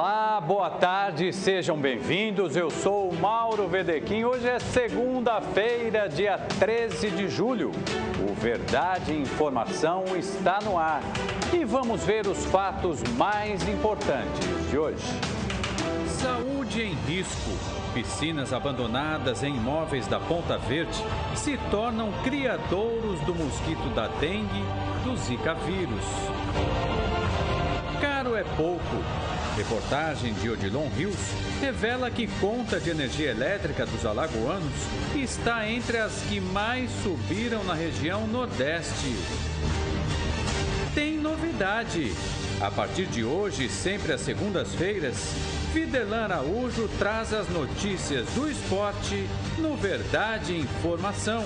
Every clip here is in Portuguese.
Olá, boa tarde, sejam bem-vindos. Eu sou o Mauro Vedequim. Hoje é segunda-feira, dia 13 de julho. O Verdade e Informação está no ar. E vamos ver os fatos mais importantes de hoje. Saúde em risco. Piscinas abandonadas em imóveis da Ponta Verde se tornam criadouros do mosquito da dengue, do Zika vírus. Caro é pouco. Reportagem de Odilon Rios revela que conta de energia elétrica dos alagoanos está entre as que mais subiram na região Nordeste. Tem novidade. A partir de hoje, sempre às segundas-feiras, Fidelan Araújo traz as notícias do esporte no Verdade e Informação.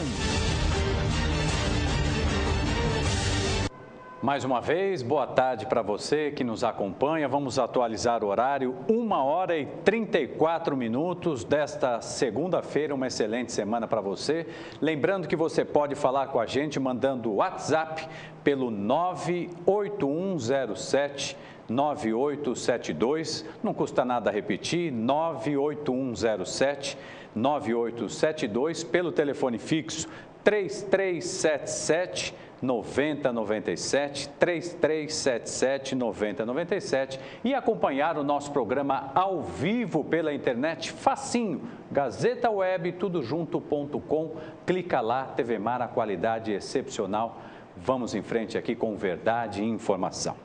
Mais uma vez, boa tarde para você que nos acompanha. Vamos atualizar o horário, 1h34 desta segunda-feira. Uma excelente semana para você. Lembrando que você pode falar com a gente mandando WhatsApp pelo 98107 9872. Não custa nada repetir, 98107 9872, pelo telefone fixo 3377 9097, 3377 9097 e acompanhar o nosso programa ao vivo pela internet, facinho, gazetaweb.tudojunto.com, clica lá, TV Mar, a qualidade excepcional. Vamos em frente aqui com Verdade e Informação.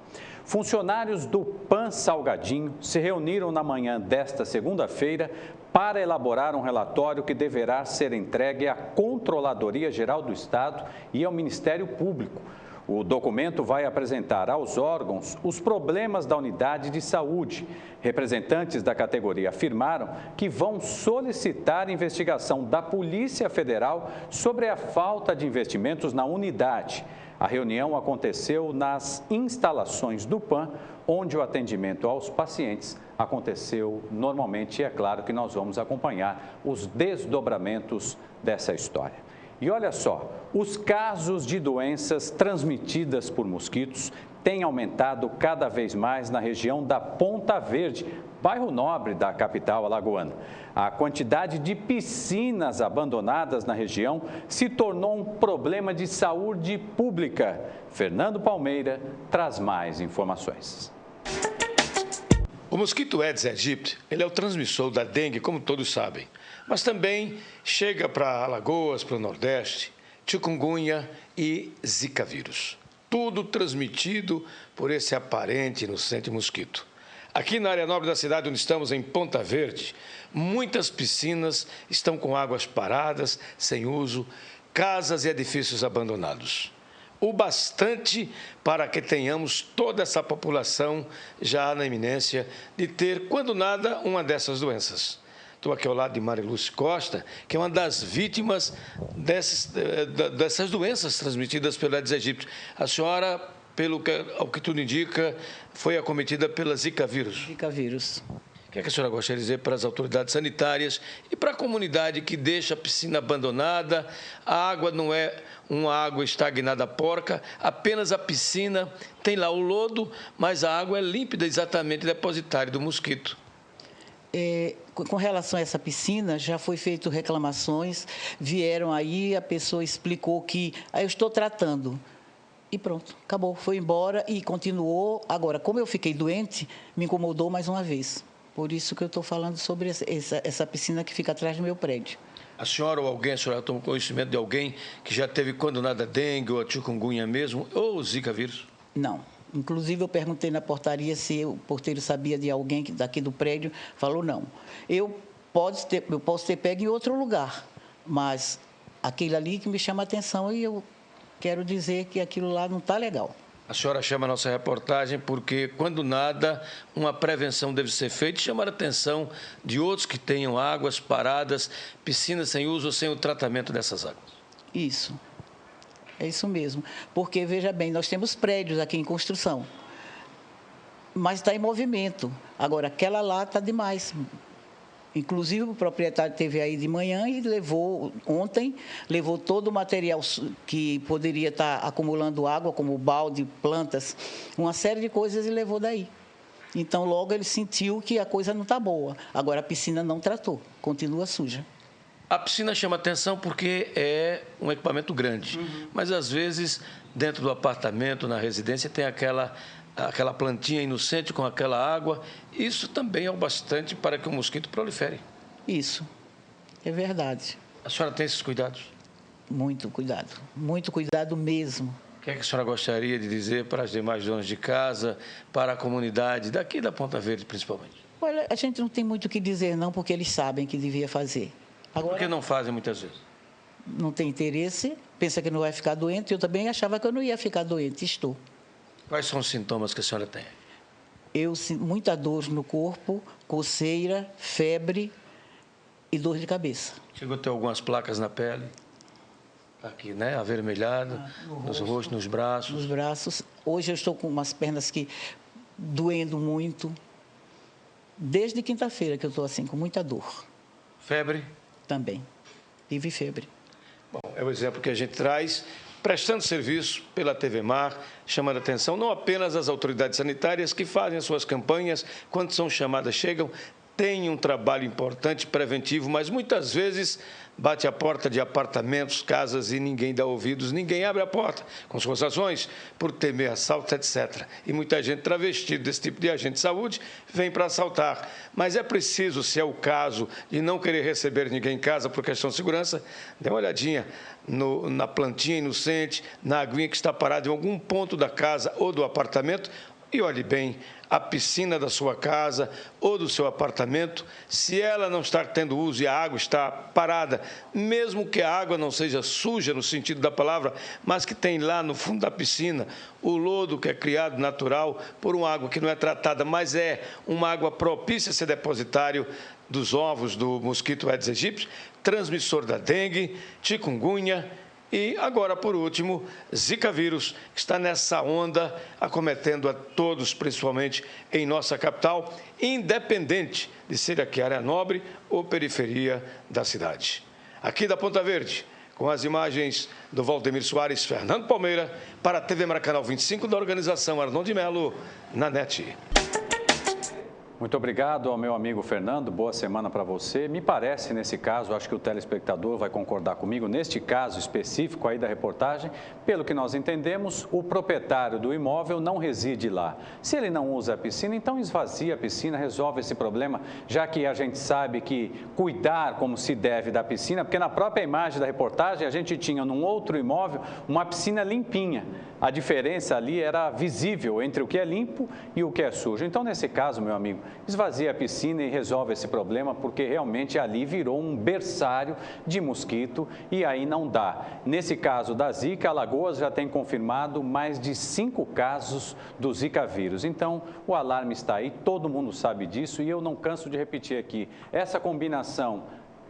Funcionários do PAN Salgadinho se reuniram na manhã desta segunda-feira para elaborar um relatório que deverá ser entregue à Controladoria Geral do Estado e ao Ministério Público. O documento vai apresentar aos órgãos os problemas da unidade de saúde. Representantes da categoria afirmaram que vão solicitar investigação da Polícia Federal sobre a falta de investimentos na unidade. A reunião aconteceu nas instalações do PAN, onde o atendimento aos pacientes aconteceu normalmente. E é claro que nós vamos acompanhar os desdobramentos dessa história. E olha só, os casos de doenças transmitidas por mosquitos têm aumentado cada vez mais na região da Ponta Verde, bairro nobre da capital alagoana. A quantidade de piscinas abandonadas na região se tornou um problema de saúde pública. Fernando Palmeira traz mais informações. O mosquito Aedes aegypti, ele é o transmissor da dengue, como todos sabem, mas também chega para Alagoas, para o Nordeste, chikungunya e Zika vírus. Tudo transmitido por esse aparente inocente mosquito. Aqui na área nobre da cidade, onde estamos, em Ponta Verde, muitas piscinas estão com águas paradas, sem uso, casas e edifícios abandonados. O bastante para que tenhamos toda essa população já na iminência de ter, quando nada, uma dessas doenças. Estou aqui ao lado de Mariluz Costa, que é uma das vítimas dessas doenças transmitidas pelo Aedes aegypti. A senhora, ao que tudo indica, foi acometida pela Zika vírus. Zika vírus. O que é que a senhora gostaria de dizer para as autoridades sanitárias e para a comunidade que deixa a piscina abandonada? A água não é uma água estagnada porca, apenas a piscina tem lá o lodo, mas a água é límpida, exatamente depositária do mosquito. Com relação a essa piscina, já foi feito reclamações, vieram aí, a pessoa explicou que eu estou tratando. E pronto, acabou, foi embora e continuou. Agora, como eu fiquei doente, me incomodou mais uma vez. Por isso que eu estou falando sobre essa piscina que fica atrás do meu prédio. A senhora ou alguém, a senhora tomou conhecimento de alguém que já teve quando nada dengue ou a chikungunya mesmo, ou Zika vírus? Não. Inclusive, eu perguntei na portaria se o porteiro sabia de alguém daqui do prédio. Falou não. Eu posso ter pego em outro lugar, mas aquele ali que me chama a atenção e eu quero dizer que aquilo lá não está legal. A senhora chama a nossa reportagem porque, quando nada, uma prevenção deve ser feita e chamar a atenção de outros que tenham águas paradas, piscinas sem uso ou sem o tratamento dessas águas. Isso. É isso mesmo. Porque, veja bem, nós temos prédios aqui em construção, mas está em movimento. Agora, aquela lá está demais. Inclusive, o proprietário esteve aí de manhã e ontem, levou todo o material que poderia estar acumulando água, como balde, plantas, uma série de coisas e levou daí. Então, logo ele sentiu que a coisa não está boa. Agora, a piscina não tratou, continua suja. A piscina chama atenção porque é um equipamento grande, mas às vezes dentro do apartamento, na residência, tem aquela plantinha inocente com aquela água. Isso também é o bastante para que o mosquito prolifere. Isso, é verdade. A senhora tem esses cuidados? muito cuidado mesmo. O que é que a senhora gostaria de dizer para as demais donas de casa, para a comunidade, daqui da Ponta Verde principalmente? Olha, a gente não tem muito o que dizer não, porque eles sabem que devia fazer. Agora, por que não fazem muitas vezes? Não tem interesse, pensa que não vai ficar doente. Eu também achava que eu não ia ficar doente, estou. Quais são os sintomas que a senhora tem? Eu sinto muita dor no corpo, coceira, febre e dor de cabeça. Chegou a ter algumas placas na pele? Aqui, né? Avermelhado, nos rostos, nos braços. Nos braços. Hoje eu estou com umas pernas que doendo muito. Desde quinta-feira que eu estou assim, com muita dor. Febre? Também. Tive febre. Bom, é o exemplo que a gente traz, prestando serviço pela TV Mar, chamando a atenção não apenas as autoridades sanitárias que fazem as suas campanhas, quando são chamadas, chegam, têm um trabalho importante, preventivo, mas muitas vezes bate a porta de apartamentos, casas e ninguém dá ouvidos, ninguém abre a porta com suas ações por temer assaltos, etc. E muita gente travestida desse tipo de agente de saúde vem para assaltar. Mas é preciso, se é o caso de não querer receber ninguém em casa por questão de segurança, dê uma olhadinha na plantinha inocente, na aguinha que está parada em algum ponto da casa ou do apartamento e olhe bem a piscina da sua casa ou do seu apartamento, se ela não está tendo uso e a água está parada, mesmo que a água não seja suja no sentido da palavra, mas que tem lá no fundo da piscina o lodo que é criado natural por uma água que não é tratada, mas é uma água propícia a ser depositário dos ovos do mosquito Aedes aegypti, transmissor da dengue, chikungunya, e agora, por último, Zika vírus, que está nessa onda, acometendo a todos, principalmente em nossa capital, independente de ser aqui área nobre ou periferia da cidade. Aqui da Ponta Verde, com as imagens do Valdemir Soares, Fernando Palmeira, para a TV Maracanã 25 da organização Arnon de Melo, na NET. Muito obrigado ao meu amigo Fernando, boa semana para você. Me parece, nesse caso, acho que o telespectador vai concordar comigo, neste caso específico aí da reportagem, pelo que nós entendemos, o proprietário do imóvel não reside lá. Se ele não usa a piscina, então esvazia a piscina, resolve esse problema, já que a gente sabe que cuidar como se deve da piscina, porque na própria imagem da reportagem a gente tinha num outro imóvel uma piscina limpinha. A diferença ali era visível entre o que é limpo e o que é sujo. Então, nesse caso, meu amigo, esvazia a piscina e resolve esse problema, porque realmente ali virou um berçário de mosquito e aí não dá. Nesse caso da Zika, Alagoas já tem confirmado mais de 5 casos do Zika vírus. Então, o alarme está aí, todo mundo sabe disso e eu não canso de repetir aqui. Essa combinação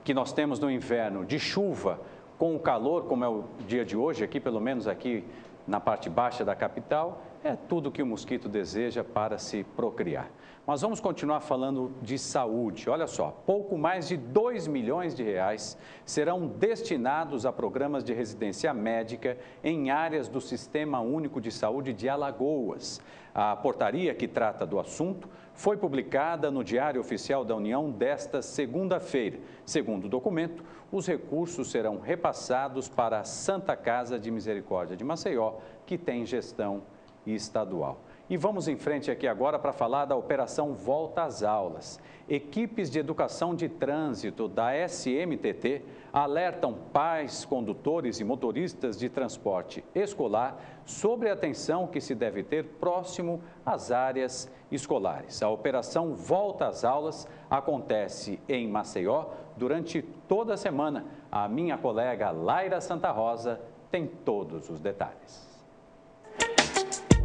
que nós temos no inverno de chuva com o calor, como é o dia de hoje, aqui pelo menos aqui na parte baixa da capital, é tudo que o mosquito deseja para se procriar. Mas vamos continuar falando de saúde. Olha só, pouco mais de 2 milhões de reais serão destinados a programas de residência médica em áreas do Sistema Único de Saúde de Alagoas. A portaria que trata do assunto foi publicada no Diário Oficial da União desta segunda-feira. Segundo o documento, os recursos serão repassados para a Santa Casa de Misericórdia de Maceió, que tem gestão estadual. E vamos em frente aqui agora para falar da Operação Volta às Aulas. Equipes de educação de trânsito da SMTT alertam pais, condutores e motoristas de transporte escolar sobre a atenção que se deve ter próximo às áreas escolares. A Operação Volta às Aulas acontece em Maceió durante toda a semana. A minha colega Laira Santa Rosa tem todos os detalhes.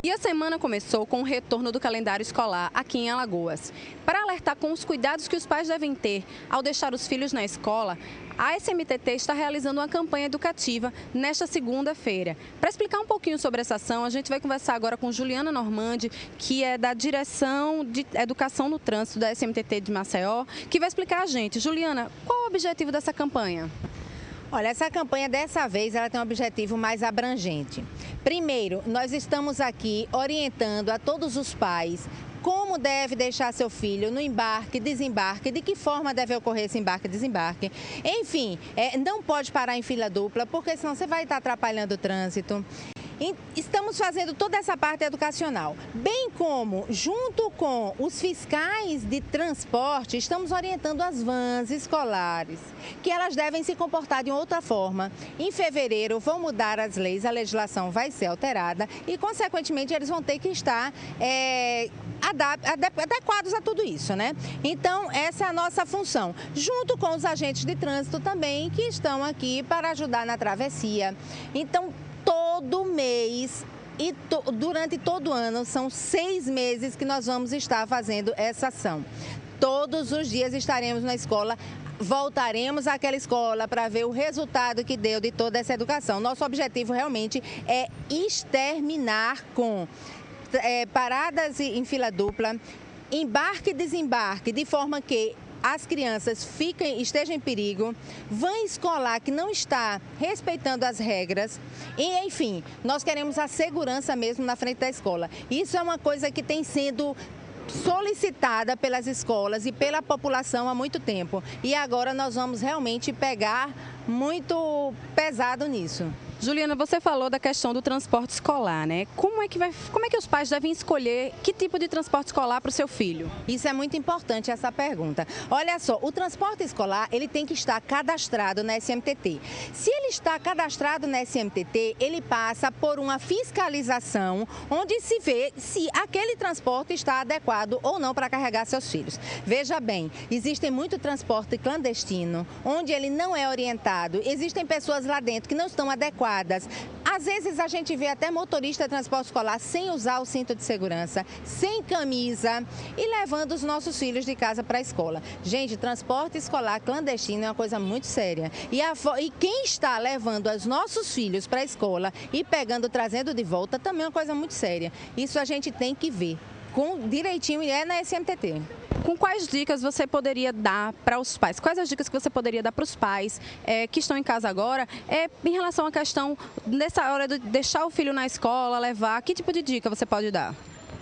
E a semana começou com o retorno do calendário escolar aqui em Alagoas. Para alertar com os cuidados que os pais devem ter ao deixar os filhos na escola, a SMTT está realizando uma campanha educativa nesta segunda-feira. Para explicar um pouquinho sobre essa ação, a gente vai conversar agora com Juliana Normandi, que é da Direção de Educação no Trânsito da SMTT de Maceió, que vai explicar a gente. Juliana, qual o objetivo dessa campanha? Olha, essa campanha dessa vez ela tem um objetivo mais abrangente. Primeiro, nós estamos aqui orientando a todos os pais como deve deixar seu filho no embarque, desembarque, de que forma deve ocorrer esse embarque e desembarque. Enfim, não pode parar em fila dupla, porque senão você vai estar atrapalhando o trânsito. Estamos fazendo toda essa parte educacional, bem como, junto com os fiscais de transporte, estamos orientando as vans escolares, que elas devem se comportar de outra forma. Em fevereiro vão mudar as leis, a legislação vai ser alterada e, consequentemente, eles vão ter que estar adequados a tudo isso, né? Então, essa é a nossa função, junto com os agentes de trânsito também, que estão aqui para ajudar na travessia. Então, todo mês e durante todo o ano, são 6 meses que nós vamos estar fazendo essa ação. Todos os dias estaremos na escola, voltaremos àquela escola para ver o resultado que deu de toda essa educação. Nosso objetivo realmente é exterminar com paradas em fila dupla, embarque e desembarque, de forma que as crianças estejam em perigo, van escolar que não está respeitando as regras e, enfim, nós queremos a segurança mesmo na frente da escola. Isso é uma coisa que tem sido solicitada pelas escolas e pela população há muito tempo. E agora nós vamos realmente pegar muito pesado nisso. Juliana, você falou da questão do transporte escolar, né? Como é que os pais devem escolher que tipo de transporte escolar para o seu filho? Isso é muito importante, essa pergunta. Olha só, o transporte escolar, ele tem que estar cadastrado na SMTT. Se ele está cadastrado na SMTT, ele passa por uma fiscalização, onde se vê se aquele transporte está adequado ou não para carregar seus filhos. Veja bem, existe muito transporte clandestino, onde ele não é orientado. Existem pessoas lá dentro que não estão adequadas. Às vezes a gente vê até motorista de transporte escolar sem usar o cinto de segurança, sem camisa e levando os nossos filhos de casa para a escola. Gente, transporte escolar clandestino é uma coisa muito séria. E quem está levando os nossos filhos para a escola e trazendo de volta também é uma coisa muito séria. Isso a gente tem que ver direitinho e é na SMTT. Com quais dicas você poderia dar para os pais? Quais as dicas que você poderia dar para os pais que estão em casa agora em relação à questão nessa hora de deixar o filho na escola, levar? Que tipo de dica você pode dar?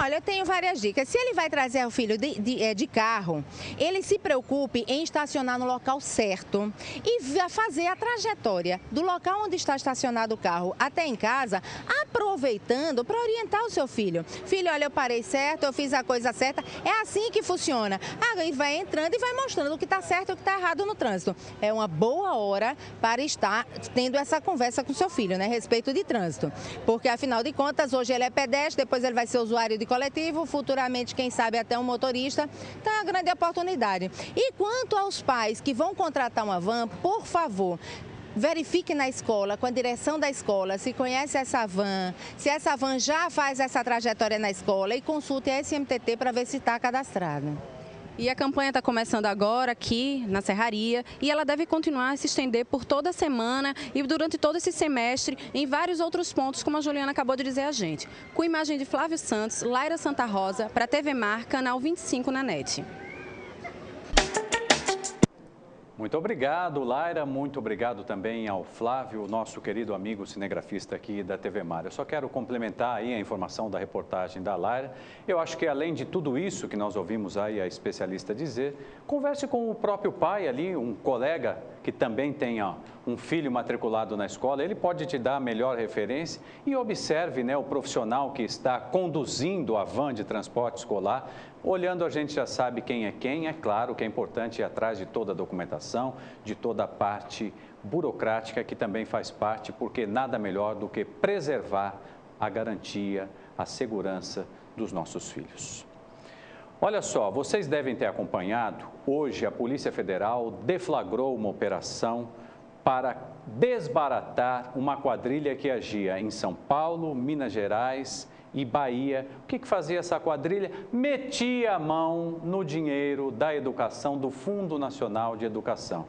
Olha, eu tenho várias dicas. Se ele vai trazer o filho de carro, ele se preocupe em estacionar no local certo e fazer a trajetória do local onde está estacionado o carro até em casa, aproveitando para orientar o seu filho. Filho, olha, eu parei certo, eu fiz a coisa certa. É assim que funciona. Aí vai entrando e vai mostrando o que está certo e o que está errado no trânsito. É uma boa hora para estar tendo essa conversa com o seu filho, né, a respeito de trânsito. Porque, afinal de contas, hoje ele é pedestre, depois ele vai ser usuário de coletivo, futuramente, quem sabe, até um motorista. Então, é uma grande oportunidade. E quanto aos pais que vão contratar uma van, por favor, verifique na escola, com a direção da escola, se conhece essa van, se essa van já faz essa trajetória na escola e consulte a SMTT para ver se está cadastrada. E a campanha está começando agora aqui na Serraria e ela deve continuar a se estender por toda a semana e durante todo esse semestre em vários outros pontos, como a Juliana acabou de dizer a gente. Com imagem de Flávio Santos, Laira Santa Rosa, para a TV Mar, canal 25 na NET. Muito obrigado, Laira. Muito obrigado também ao Flávio, nosso querido amigo cinegrafista aqui da TV Mar. Eu só quero complementar aí a informação da reportagem da Laira. Eu acho que além de tudo isso que nós ouvimos aí a especialista dizer, converse com o próprio pai ali, um colega que também tenha um filho matriculado na escola, ele pode te dar a melhor referência e observe, né, o profissional que está conduzindo a van de transporte escolar. Olhando, a gente já sabe quem. É claro que é importante ir atrás de toda a documentação, de toda a parte burocrática que também faz parte, porque nada melhor do que preservar a garantia, a segurança dos nossos filhos. Olha só, vocês devem ter acompanhado, hoje a Polícia Federal deflagrou uma operação para desbaratar uma quadrilha que agia em São Paulo, Minas Gerais e Bahia. O que fazia essa quadrilha? Metia a mão no dinheiro da educação, do Fundo Nacional de Educação.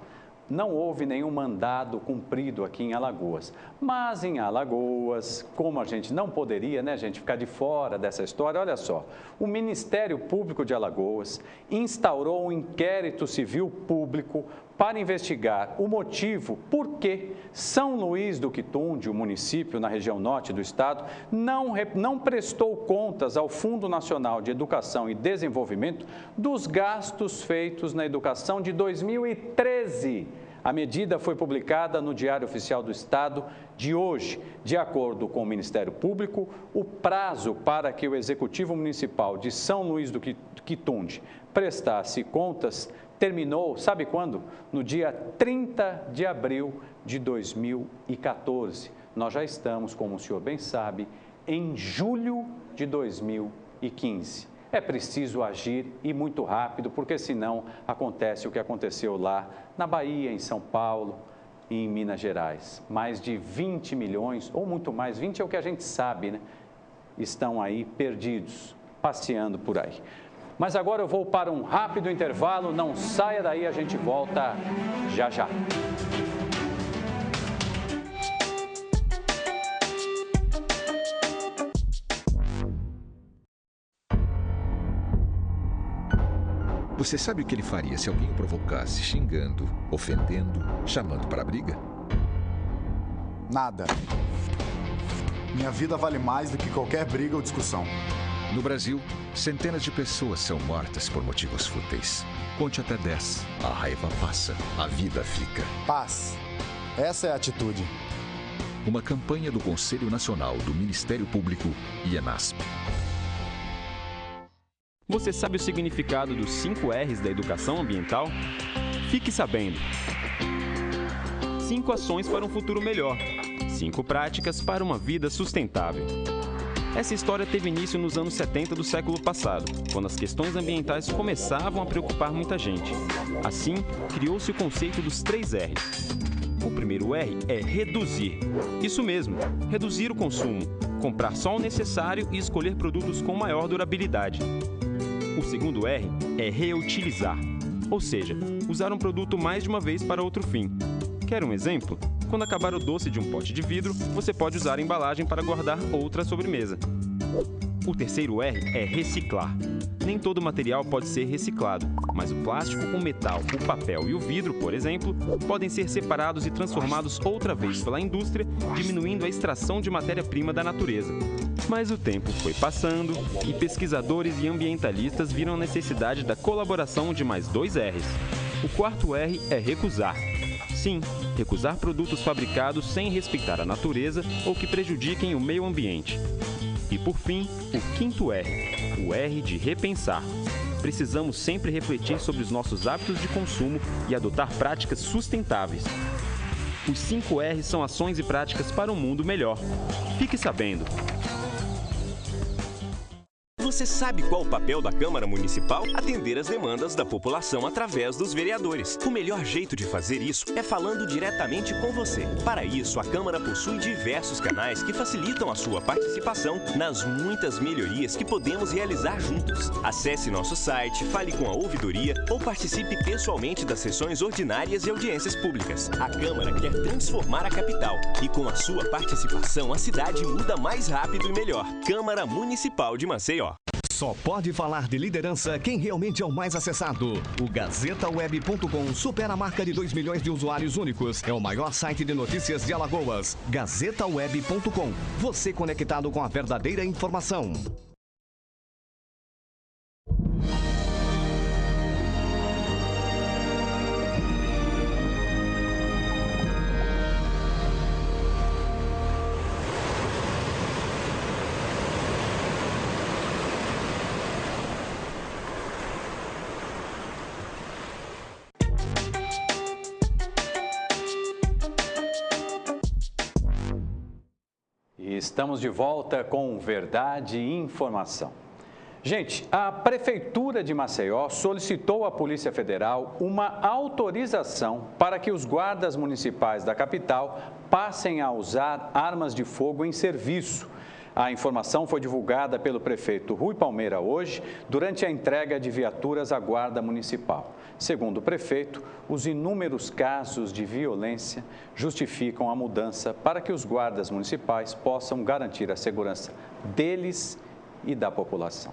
Não houve nenhum mandado cumprido aqui em Alagoas. Mas em Alagoas, como a gente não poderia, né, gente, ficar de fora dessa história, olha só. O Ministério Público de Alagoas instaurou um inquérito civil público para investigar o motivo por que São Luís do Quitunde, o município na região norte do estado, não prestou contas ao Fundo Nacional de Educação e Desenvolvimento dos gastos feitos na educação de 2013. A medida foi publicada no Diário Oficial do Estado de hoje. De acordo com o Ministério Público, o prazo para que o Executivo Municipal de São Luís do Quitunde prestasse contas terminou, sabe quando? No dia 30 de abril de 2014. Nós já estamos, como o senhor bem sabe, em julho de 2015. É preciso agir e muito rápido, porque senão acontece o que aconteceu lá na Bahia, em São Paulo e em Minas Gerais. Mais de 20 milhões, ou muito mais, 20 é o que a gente sabe, né? Estão aí perdidos, passeando por aí. Mas agora eu vou para um rápido intervalo, não saia daí, a gente volta já já. Você sabe o que ele faria se alguém o provocasse xingando, ofendendo, chamando para a briga? Nada. Minha vida vale mais do que qualquer briga ou discussão. No Brasil, centenas de pessoas são mortas por motivos fúteis. Conte até 10. A raiva passa, a vida fica. Paz. Essa é a atitude. Uma campanha do Conselho Nacional do Ministério Público e ENASP. Você sabe o significado dos 5 R's da educação ambiental? Fique sabendo. 5 ações para um futuro melhor. 5 práticas para uma vida sustentável. Essa história teve início nos anos 70 do século passado, quando as questões ambientais começavam a preocupar muita gente. Assim, criou-se o conceito dos 3 R's. O primeiro R é reduzir. Isso mesmo, reduzir o consumo, comprar só o necessário e escolher produtos com maior durabilidade. O segundo R é reutilizar, ou seja, usar um produto mais de uma vez para outro fim. Quer um exemplo? Quando acabar o doce de um pote de vidro, você pode usar a embalagem para guardar outra sobremesa. O terceiro R é reciclar. Nem todo material pode ser reciclado, mas o plástico, o metal, o papel e o vidro, por exemplo, podem ser separados e transformados outra vez pela indústria, diminuindo a extração de matéria-prima da natureza. Mas o tempo foi passando e pesquisadores e ambientalistas viram a necessidade da colaboração de mais 2 R's. O quarto R é recusar. Sim, recusar produtos fabricados sem respeitar a natureza ou que prejudiquem o meio ambiente. E por fim, o quinto R, o R de repensar. Precisamos sempre refletir sobre os nossos hábitos de consumo e adotar práticas sustentáveis. Os 5 R's são ações e práticas para um mundo melhor. Fique sabendo! Você sabe qual o papel da Câmara Municipal? Atender as demandas da população através dos vereadores. O melhor jeito de fazer isso é falando diretamente com você. Para isso, a Câmara possui diversos canais que facilitam a sua participação nas muitas melhorias que podemos realizar juntos. Acesse nosso site, fale com a ouvidoria ou participe pessoalmente das sessões ordinárias e audiências públicas. A Câmara quer transformar a capital e com a sua participação a cidade muda mais rápido e melhor. Câmara Municipal de Maceió. Só pode falar de liderança quem realmente é o mais acessado. O GazetaWeb.com supera a marca de 2 milhões de usuários únicos. É o maior site de notícias de Alagoas. GazetaWeb.com. Você conectado com a verdadeira informação. Estamos de volta com Verdade e Informação. Gente, a Prefeitura de Maceió solicitou à Polícia Federal uma autorização para que os guardas municipais da capital passem a usar armas de fogo em serviço. A informação foi divulgada pelo prefeito Rui Palmeira hoje, durante a entrega de viaturas à Guarda Municipal. Segundo o prefeito, os inúmeros casos de violência justificam a mudança para que os guardas municipais possam garantir a segurança deles e da população.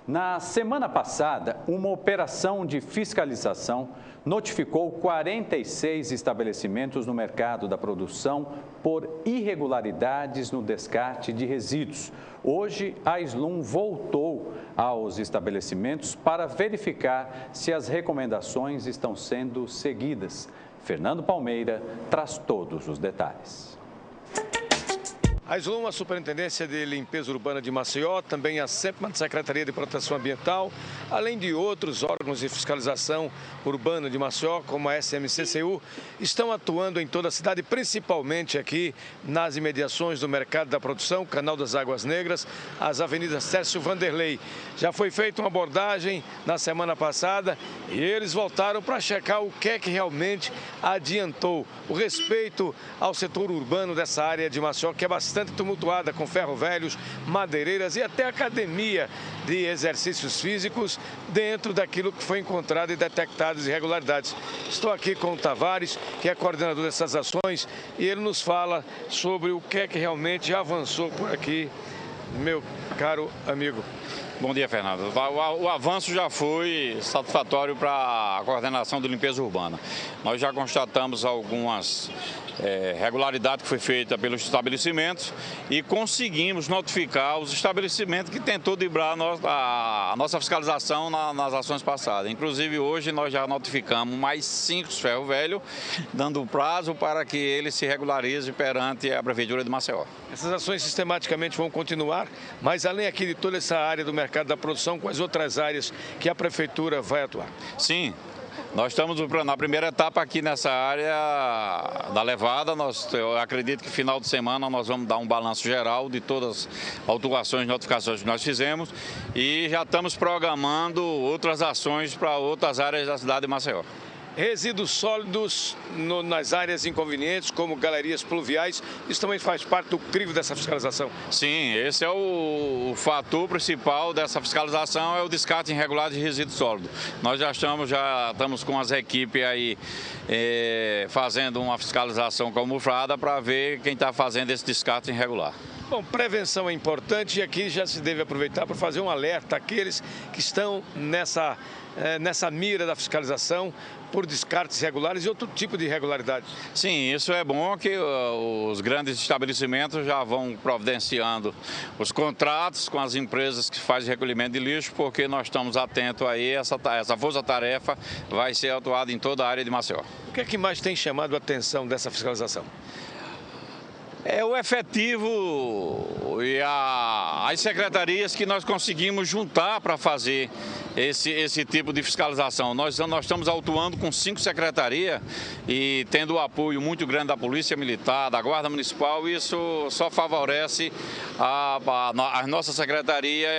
Na semana passada, uma operação de fiscalização notificou 46 estabelecimentos no mercado da produção por irregularidades no descarte de resíduos. Hoje, a Slum voltou aos estabelecimentos para verificar se as recomendações estão sendo seguidas. Fernando Palmeira traz todos os detalhes. A Slum, a Superintendência de Limpeza Urbana de Maceió, também a SEPMA, Secretaria de Proteção Ambiental, além de outros órgãos de fiscalização urbana de Maceió, como a SMCCU, estão atuando em toda a cidade, principalmente aqui nas imediações do Mercado da Produção, Canal das Águas Negras, as avenidas Tércio Vanderlei. Já foi feita uma abordagem na semana passada e eles voltaram para checar o que é que realmente adiantou. O respeito ao setor urbano dessa área de Maceió, que é bastante tumultuada, com ferro velhos, madeireiras e até academia de exercícios físicos dentro daquilo que foi encontrado e detectadas irregularidades. Estou aqui com o Tavares, que é coordenador dessas ações, e ele nos fala sobre o que é que realmente já avançou por aqui, meu caro amigo. Bom dia, Fernando. O avanço já foi satisfatório para a coordenação de limpeza urbana. Nós já constatamos algumas regularidades que foi feita pelos estabelecimentos e conseguimos notificar os estabelecimentos que tentou driblar a nossa fiscalização nas ações passadas. Inclusive, hoje nós já notificamos mais 5 ferro velho, dando prazo para que eles se regularizem perante a Prefeitura de Maceió. Essas ações sistematicamente vão continuar, mas além aqui de toda essa área do mercado da produção, quais outras áreas que a Prefeitura vai atuar? Sim. Nós estamos na primeira etapa aqui nessa área da levada. Eu acredito que no final de semana nós vamos dar um balanço geral de todas as autuações e notificações que nós fizemos e já estamos programando outras ações para outras áreas da cidade de Maceió. Resíduos sólidos nas áreas inconvenientes, como galerias pluviais, isso também faz parte do crivo dessa fiscalização? Sim, esse é o fator principal dessa fiscalização, é o descarte irregular de resíduos sólidos. Nós já estamos com as equipes aí fazendo uma fiscalização camuflada para ver quem está fazendo esse descarte irregular. Bom, prevenção é importante e aqui já se deve aproveitar para fazer um alerta àqueles que estão nessa mira da fiscalização por descartes irregulares e outro tipo de irregularidade. Sim, isso é bom que os grandes estabelecimentos já vão providenciando os contratos com as empresas que fazem recolhimento de lixo, porque nós estamos atentos aí, essa força-tarefa vai ser atuada em toda a área de Maceió. O que é que mais tem chamado a atenção dessa fiscalização? É o efetivo e as secretarias que nós conseguimos juntar para fazer esse tipo de fiscalização. Nós estamos atuando com 5 secretarias e tendo o apoio muito grande da Polícia Militar, da Guarda Municipal, isso só favorece a nossa secretaria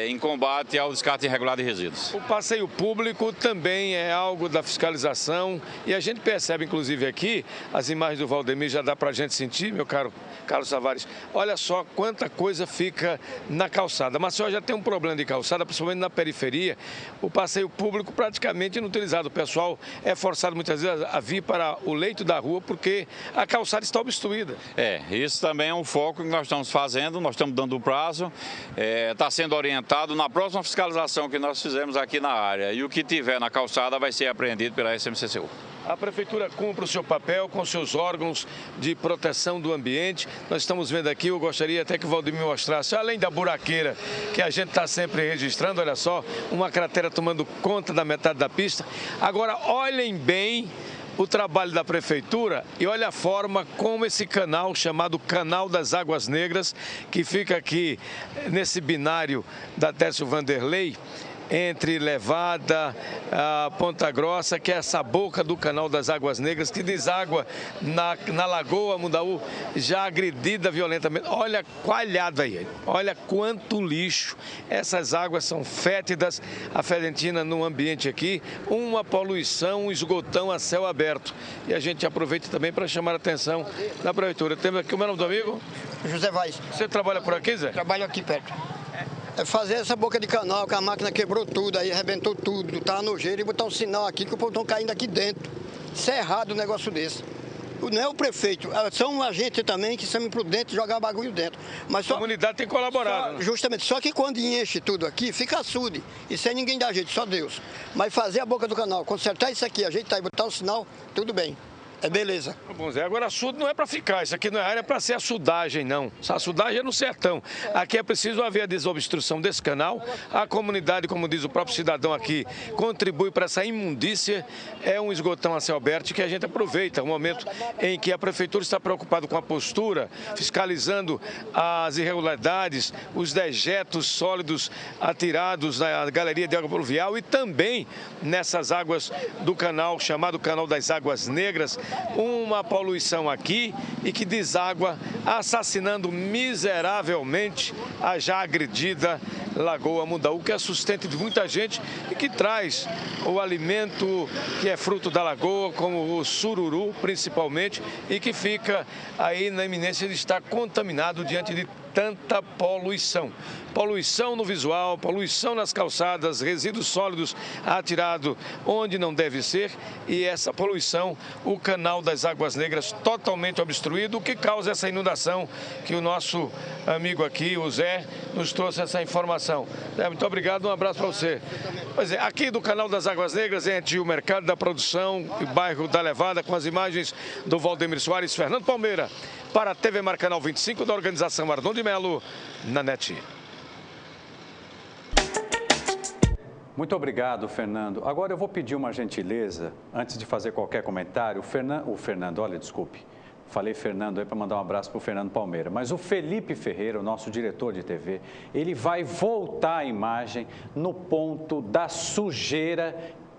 em combate ao descarte irregular de resíduos. O passeio público também é algo da fiscalização e a gente percebe, inclusive aqui, as imagens do Valdemir já dá para a gente sentir, meu caro Carlos Tavares, olha só quanta coisa fica na calçada. Maceió já tem um problema de calçada, principalmente na periferia. O passeio público praticamente inutilizado. O pessoal é forçado muitas vezes a vir para o leito da rua porque a calçada está obstruída. Isso também é um foco que nós estamos fazendo, nós estamos dando o prazo, está sendo orientado na próxima fiscalização que nós fizemos aqui na área. E o que tiver na calçada vai ser apreendido pela SMCCU. A Prefeitura cumpre o seu papel com seus órgãos de proteção do ambiente. Nós estamos vendo aqui, eu gostaria até que o Valdemir mostrasse, além da buraqueira que a gente está sempre registrando, olha só, uma cratera tomando conta da metade da pista. Agora, olhem bem o trabalho da Prefeitura e olha a forma como esse canal, chamado Canal das Águas Negras, que fica aqui nesse binário da Tércio Vanderlei, entre Levada, a Ponta Grossa, que é essa boca do Canal das Águas Negras, que deságua na Lagoa Mundaú, já agredida violentamente. Olha a coalhada aí, olha quanto lixo. Essas águas são fétidas, a fedentina no ambiente aqui, uma poluição, um esgotão a céu aberto. E a gente aproveita também para chamar a atenção da Prefeitura. Temos aqui o meu nome do amigo? José Vaz. Você trabalha por aqui, Zé? Trabalho aqui perto. É fazer essa boca de canal, que a máquina quebrou tudo, aí arrebentou tudo, tá nojeiro, e botar um sinal aqui que o povo estão caindo aqui dentro. Isso é errado, um negócio desse. não é o prefeito, são um agente também que são imprudentes jogar bagulho dentro. Mas a comunidade tem colaborado. Né? Justamente, só que quando enche tudo aqui, fica açude. E sem ninguém dar jeito, só Deus. Mas fazer a boca do canal, consertar isso aqui, ajeitar e botar o sinal, tudo bem. É beleza. Bom, Zé, agora açude não é para ficar, isso aqui não é área para ser açudagem, não. A açudagem é no sertão. Aqui é preciso haver a desobstrução desse canal. A comunidade, como diz o próprio cidadão aqui, contribui para essa imundícia. É um esgotão a céu aberto que a gente aproveita, o momento em que a prefeitura está preocupada com a postura, fiscalizando as irregularidades, os dejetos sólidos atirados na galeria de água pluvial e também nessas águas do canal, chamado Canal das Águas Negras, uma poluição aqui e que deságua, assassinando miseravelmente a já agredida Lagoa Mundaú, que é sustento de muita gente e que traz o alimento que é fruto da lagoa, como o sururu principalmente, e que fica aí na iminência de estar contaminado diante de tanta poluição. Poluição no visual, poluição nas calçadas, resíduos sólidos atirados onde não deve ser e essa poluição, o canal das Águas Negras totalmente obstruído, o que causa essa inundação que o nosso amigo aqui, o Zé, nos trouxe essa informação. Zé, muito obrigado, um abraço para você. Pois é, aqui do canal das Águas Negras, entre o Mercado da Produção e o bairro da Levada, com as imagens do Valdemir Soares, Fernando Palmeira, para a TV Mar Canal 25 da organização Arnon de Melo, na NET. Muito obrigado, Fernando. Agora eu vou pedir uma gentileza, antes de fazer qualquer comentário. O Fernando, olha, desculpe. Falei Fernando aí para mandar um abraço para o Fernando Palmeira. Mas o Felipe Ferreira, o nosso diretor de TV, ele vai voltar a imagem no ponto da sujeira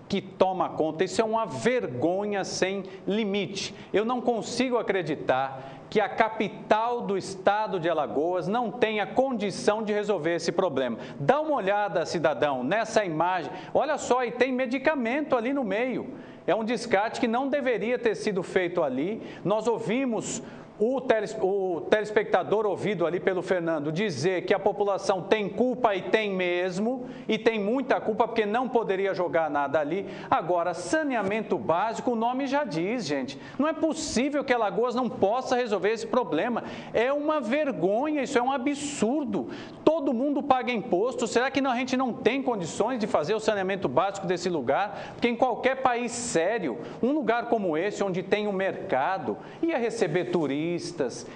que toma conta. Isso é uma vergonha sem limite. Eu não consigo acreditar que a capital do estado de Alagoas não tenha condição de resolver esse problema. Dá uma olhada, cidadão, nessa imagem. Olha só, e tem medicamento ali no meio. É um descarte que não deveria ter sido feito ali. Nós ouvimos o telespectador ouvido ali pelo Fernando dizer que a população tem culpa e tem mesmo, e tem muita culpa porque não poderia jogar nada ali. Agora, saneamento básico, o nome já diz, gente. Não é possível que Alagoas não possa resolver esse problema. É uma vergonha, isso é um absurdo. Todo mundo paga imposto. Será que a gente não tem condições de fazer o saneamento básico desse lugar? Porque em qualquer país sério, um lugar como esse, onde tem um mercado, ia receber turistas,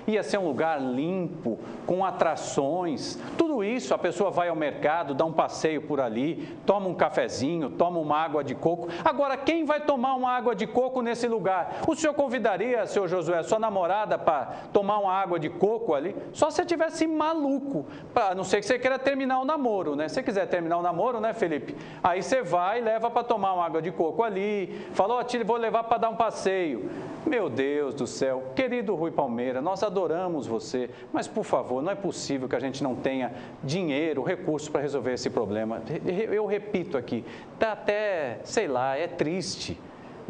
ia ser um lugar limpo, com atrações, tudo isso. A pessoa vai ao mercado, dá um passeio por ali, toma um cafezinho, toma uma água de coco. Agora, quem vai tomar uma água de coco nesse lugar? O senhor convidaria, senhor Josué, sua namorada para tomar uma água de coco ali? Só se tivesse maluco, a não ser que você queira terminar o namoro, né? Se você quiser terminar o namoro, né, Felipe? Aí você vai, leva para tomar uma água de coco ali, falou, vou levar para dar um passeio. Meu Deus do céu, querido Rui Palmeira, nós adoramos você, mas por favor, não é possível que a gente não tenha dinheiro, recursos para resolver esse problema. Eu repito aqui, tá até, sei lá, é triste.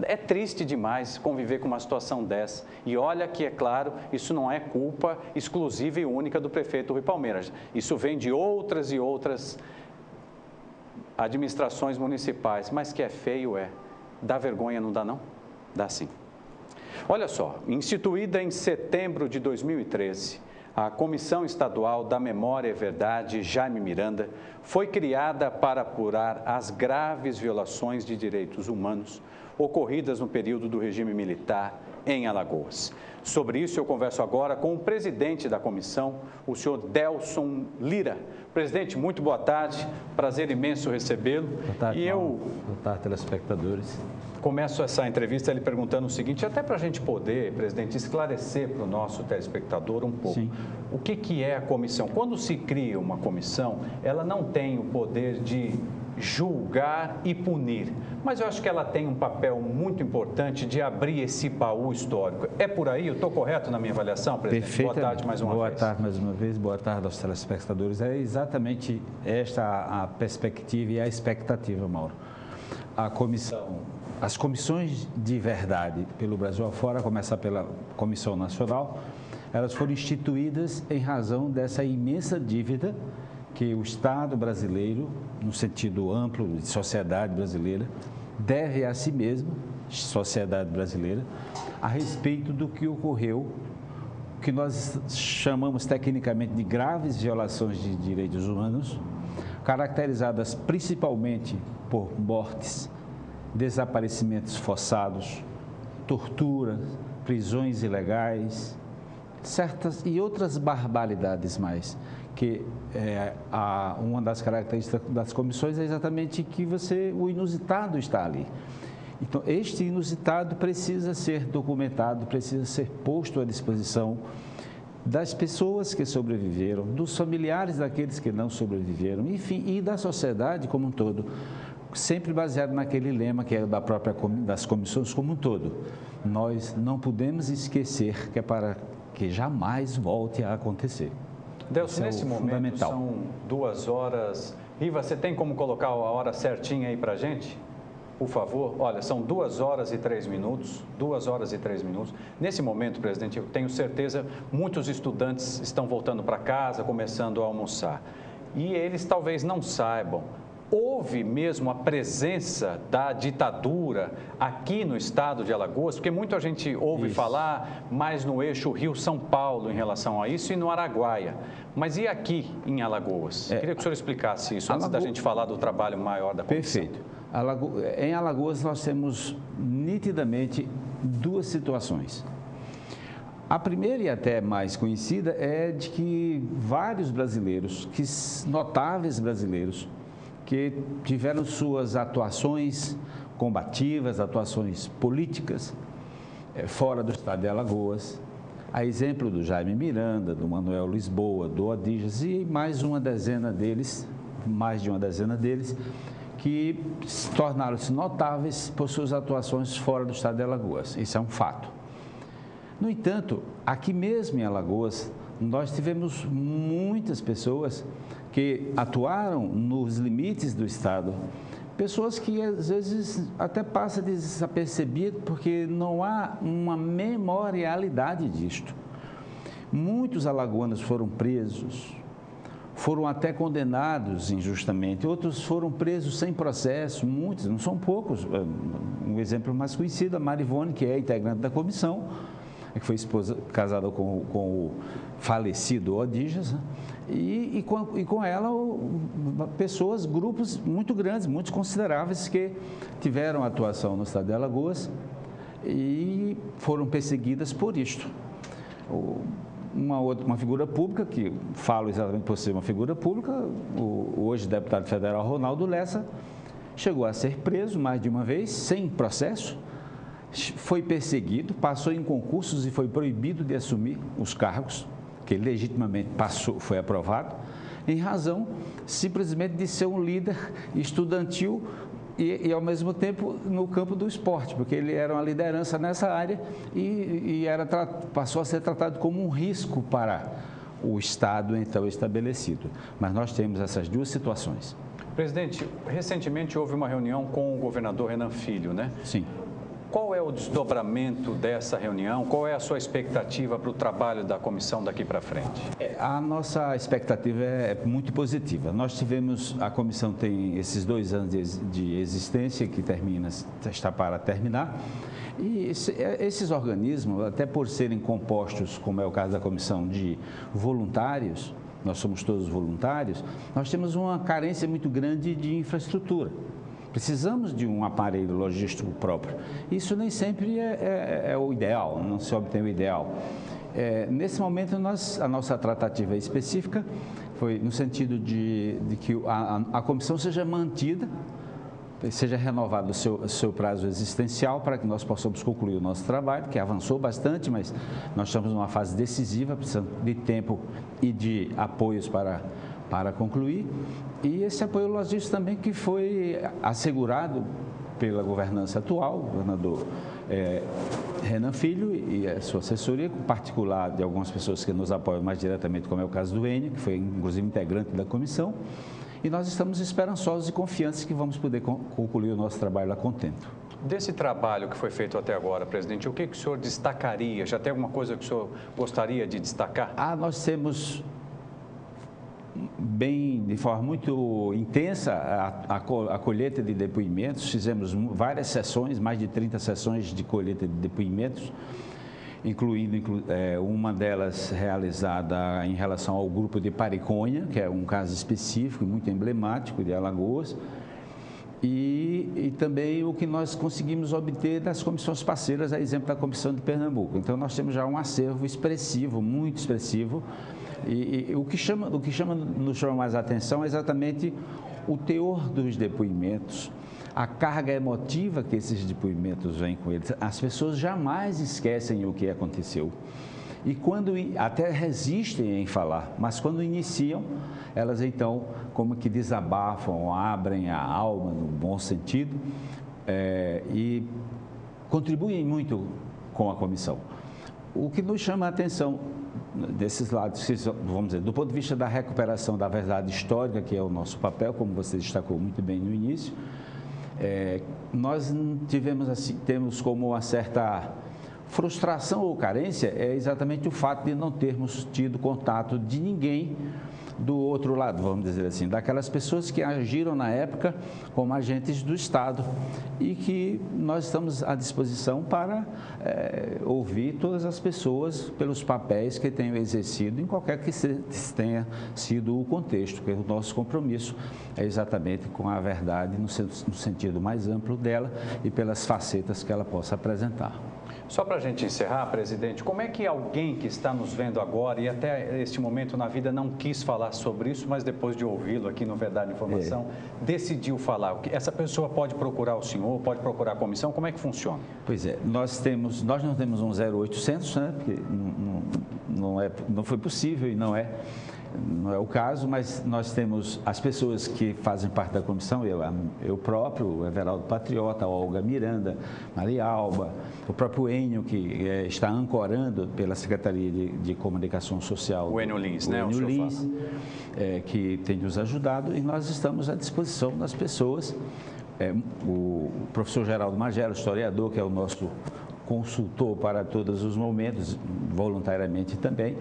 É triste demais conviver com uma situação dessa. E olha que, é claro, isso não é culpa exclusiva e única do prefeito Rui Palmeira. Isso vem de outras e outras administrações municipais, mas que é feio, é. Dá vergonha, não dá não? Dá sim. Olha só, instituída em setembro de 2013, a Comissão Estadual da Memória e Verdade, Jaime Miranda, foi criada para apurar as graves violações de direitos humanos ocorridas no período do regime militar em Alagoas. Sobre isso, eu converso agora com o presidente da comissão, o senhor Delson Lira. Presidente, muito boa tarde, prazer imenso recebê-lo. Boa tarde, Boa tarde, telespectadores. Começo essa entrevista lhe perguntando o seguinte, até para a gente poder, presidente, esclarecer para o nosso telespectador um pouco. Sim. O que é a comissão? Quando se cria uma comissão, ela não tem o poder de julgar e punir, mas eu acho que ela tem um papel muito importante de abrir esse baú histórico. É por aí? Eu estou correto na minha avaliação, presidente? Perfeito. Boa tarde mais uma vez. Boa tarde mais uma vez, boa tarde aos telespectadores. É exatamente esta a perspectiva e a expectativa, Mauro. As comissões de verdade pelo Brasil afora, a começar pela Comissão Nacional, elas foram instituídas em razão dessa imensa dívida que o Estado brasileiro, no sentido amplo de sociedade brasileira, deve a si mesmo, sociedade brasileira, a respeito do que ocorreu, que nós chamamos tecnicamente de graves violações de direitos humanos, caracterizadas principalmente por mortes, desaparecimentos forçados, tortura, prisões ilegais, certas e outras barbaridades mais, que uma das características das comissões é exatamente que o inusitado está ali. Então, este inusitado precisa ser documentado, precisa ser posto à disposição das pessoas que sobreviveram, dos familiares daqueles que não sobreviveram, enfim, e da sociedade como um todo, sempre baseado naquele lema que é das comissões como um todo. Nós não podemos esquecer que é para que jamais volte a acontecer. Delcio, nesse momento são 2 horas. Riva, você tem como colocar a hora certinha aí para a gente? Por favor. Olha, são 2 horas e 3 minutos. 2 horas e 3 minutos. Nesse momento, presidente, eu tenho certeza, muitos estudantes estão voltando para casa, começando a almoçar. E eles talvez não saibam. Houve mesmo a presença da ditadura aqui no estado de Alagoas? Porque muita gente ouve falar mais no eixo Rio-São Paulo em relação a isso e no Araguaia. Mas e aqui em Alagoas? Queria que o senhor explicasse isso antes da gente falar do trabalho maior da comissão. Perfeito. Em Alagoas nós temos nitidamente 2 situações. A primeira e até mais conhecida é de que vários brasileiros, notáveis brasileiros, que tiveram suas atuações combativas, atuações políticas, fora do estado de Alagoas, a exemplo do Jaime Miranda, do Manuel Lisboa, do Odijas e mais de uma dezena deles, que tornaram-se notáveis por suas atuações fora do estado de Alagoas. Isso é um fato. No entanto, aqui mesmo em Alagoas, nós tivemos muitas pessoas que atuaram nos limites do estado, pessoas que às vezes até passam desapercebido porque não há uma memorialidade disto. Muitos alagoanos foram presos, foram até condenados injustamente, outros foram presos sem processo, muitos, não são poucos. Um exemplo mais conhecido, a Marivone, que é integrante da comissão, que foi casada com o falecido Odijas, e com ela pessoas, grupos muito grandes, muito consideráveis que tiveram atuação no estado de e foram perseguidas por isto. Uma figura pública, que falo exatamente por ser uma figura pública, o hoje deputado federal Ronaldo Lessa, chegou a ser preso mais de uma vez, sem processo, foi perseguido, passou em concursos e foi proibido de assumir os cargos que legitimamente foi aprovado, em razão simplesmente de ser um líder estudantil e ao mesmo tempo no campo do esporte, porque ele era uma liderança nessa área e passou a ser tratado como um risco para o Estado então estabelecido. Mas nós temos essas duas situações. Presidente, recentemente houve uma reunião com o governador Renan Filho, né? Sim. Qual é o desdobramento dessa reunião? Qual é a sua expectativa para o trabalho da comissão daqui para frente? A nossa expectativa é muito positiva. A comissão tem esses 2 anos de existência que está para terminar. E esses organismos, até por serem compostos, como é o caso da comissão, de voluntários, nós somos todos voluntários, nós temos uma carência muito grande de infraestrutura. Precisamos de um aparelho logístico próprio. Isso nem sempre é o ideal, não se obtém o ideal. Nesse momento, a nossa tratativa específica foi no sentido de que a comissão seja mantida, seja renovado o seu prazo existencial para que nós possamos concluir o nosso trabalho, que avançou bastante, mas nós estamos numa fase decisiva, precisando de tempo e de apoios para concluir, e esse apoio logístico também que foi assegurado pela governança atual, o governador Renan Filho e a sua assessoria, com particular de algumas pessoas que nos apoiam mais diretamente, como é o caso do Enio, que foi inclusive integrante da comissão, e nós estamos esperançosos e confiantes que vamos poder concluir o nosso trabalho a contento. Desse trabalho que foi feito até agora, presidente, o que o senhor destacaria? Já tem alguma coisa que o senhor gostaria de destacar? Nós temos de forma muito intensa a colheita de depoimentos. Fizemos várias sessões, mais de 30 sessões de colheita de depoimentos, incluindo uma delas realizada em relação ao grupo de Pariconha, que é um caso específico e muito emblemático de Alagoas, e também o que nós conseguimos obter das comissões parceiras, a exemplo da Comissão de Pernambuco. Então, nós temos já um acervo expressivo, muito expressivo, e o que nos chama mais a atenção é exatamente o teor dos depoimentos, a carga emotiva que esses depoimentos vêm com eles. As pessoas jamais esquecem o que aconteceu. E quando até resistem em falar, mas quando iniciam, elas então como que desabafam, abrem a alma no bom sentido e contribuem muito com a comissão. O que nos chama a atenção desses lados, vamos dizer, do ponto de vista da recuperação da verdade histórica, que é o nosso papel, como você destacou muito bem no início, nós temos como uma certa frustração ou carência é exatamente o fato de não termos tido contato de ninguém do outro lado, vamos dizer assim, daquelas pessoas que agiram na época como agentes do Estado e que nós estamos à disposição para ouvir todas as pessoas pelos papéis que tenham exercido, em qualquer que tenha sido o contexto, porque o nosso compromisso é exatamente com a verdade no sentido mais amplo dela e pelas facetas que ela possa apresentar. Só para a gente encerrar, presidente, como é que alguém que está nos vendo agora e até este momento na vida não quis falar sobre isso, mas depois de ouvi-lo aqui no Verdade e Informação, decidiu falar? Essa pessoa pode procurar o senhor, pode procurar a comissão? Como é que funciona? Pois é, nós não temos um 0800, né? Porque não foi possível e não é o caso, mas nós temos as pessoas que fazem parte da comissão, eu próprio, o Everaldo Patriota, a Olga Miranda, Maria Alba, o próprio Enio, que está ancorando pela Secretaria de Comunicação Social. O Enio Lins, né? O Enio Lins, que tem nos ajudado, e nós estamos à disposição das pessoas. O professor Geraldo Magelo, historiador, que é o nosso consultor para todos os momentos, voluntariamente também,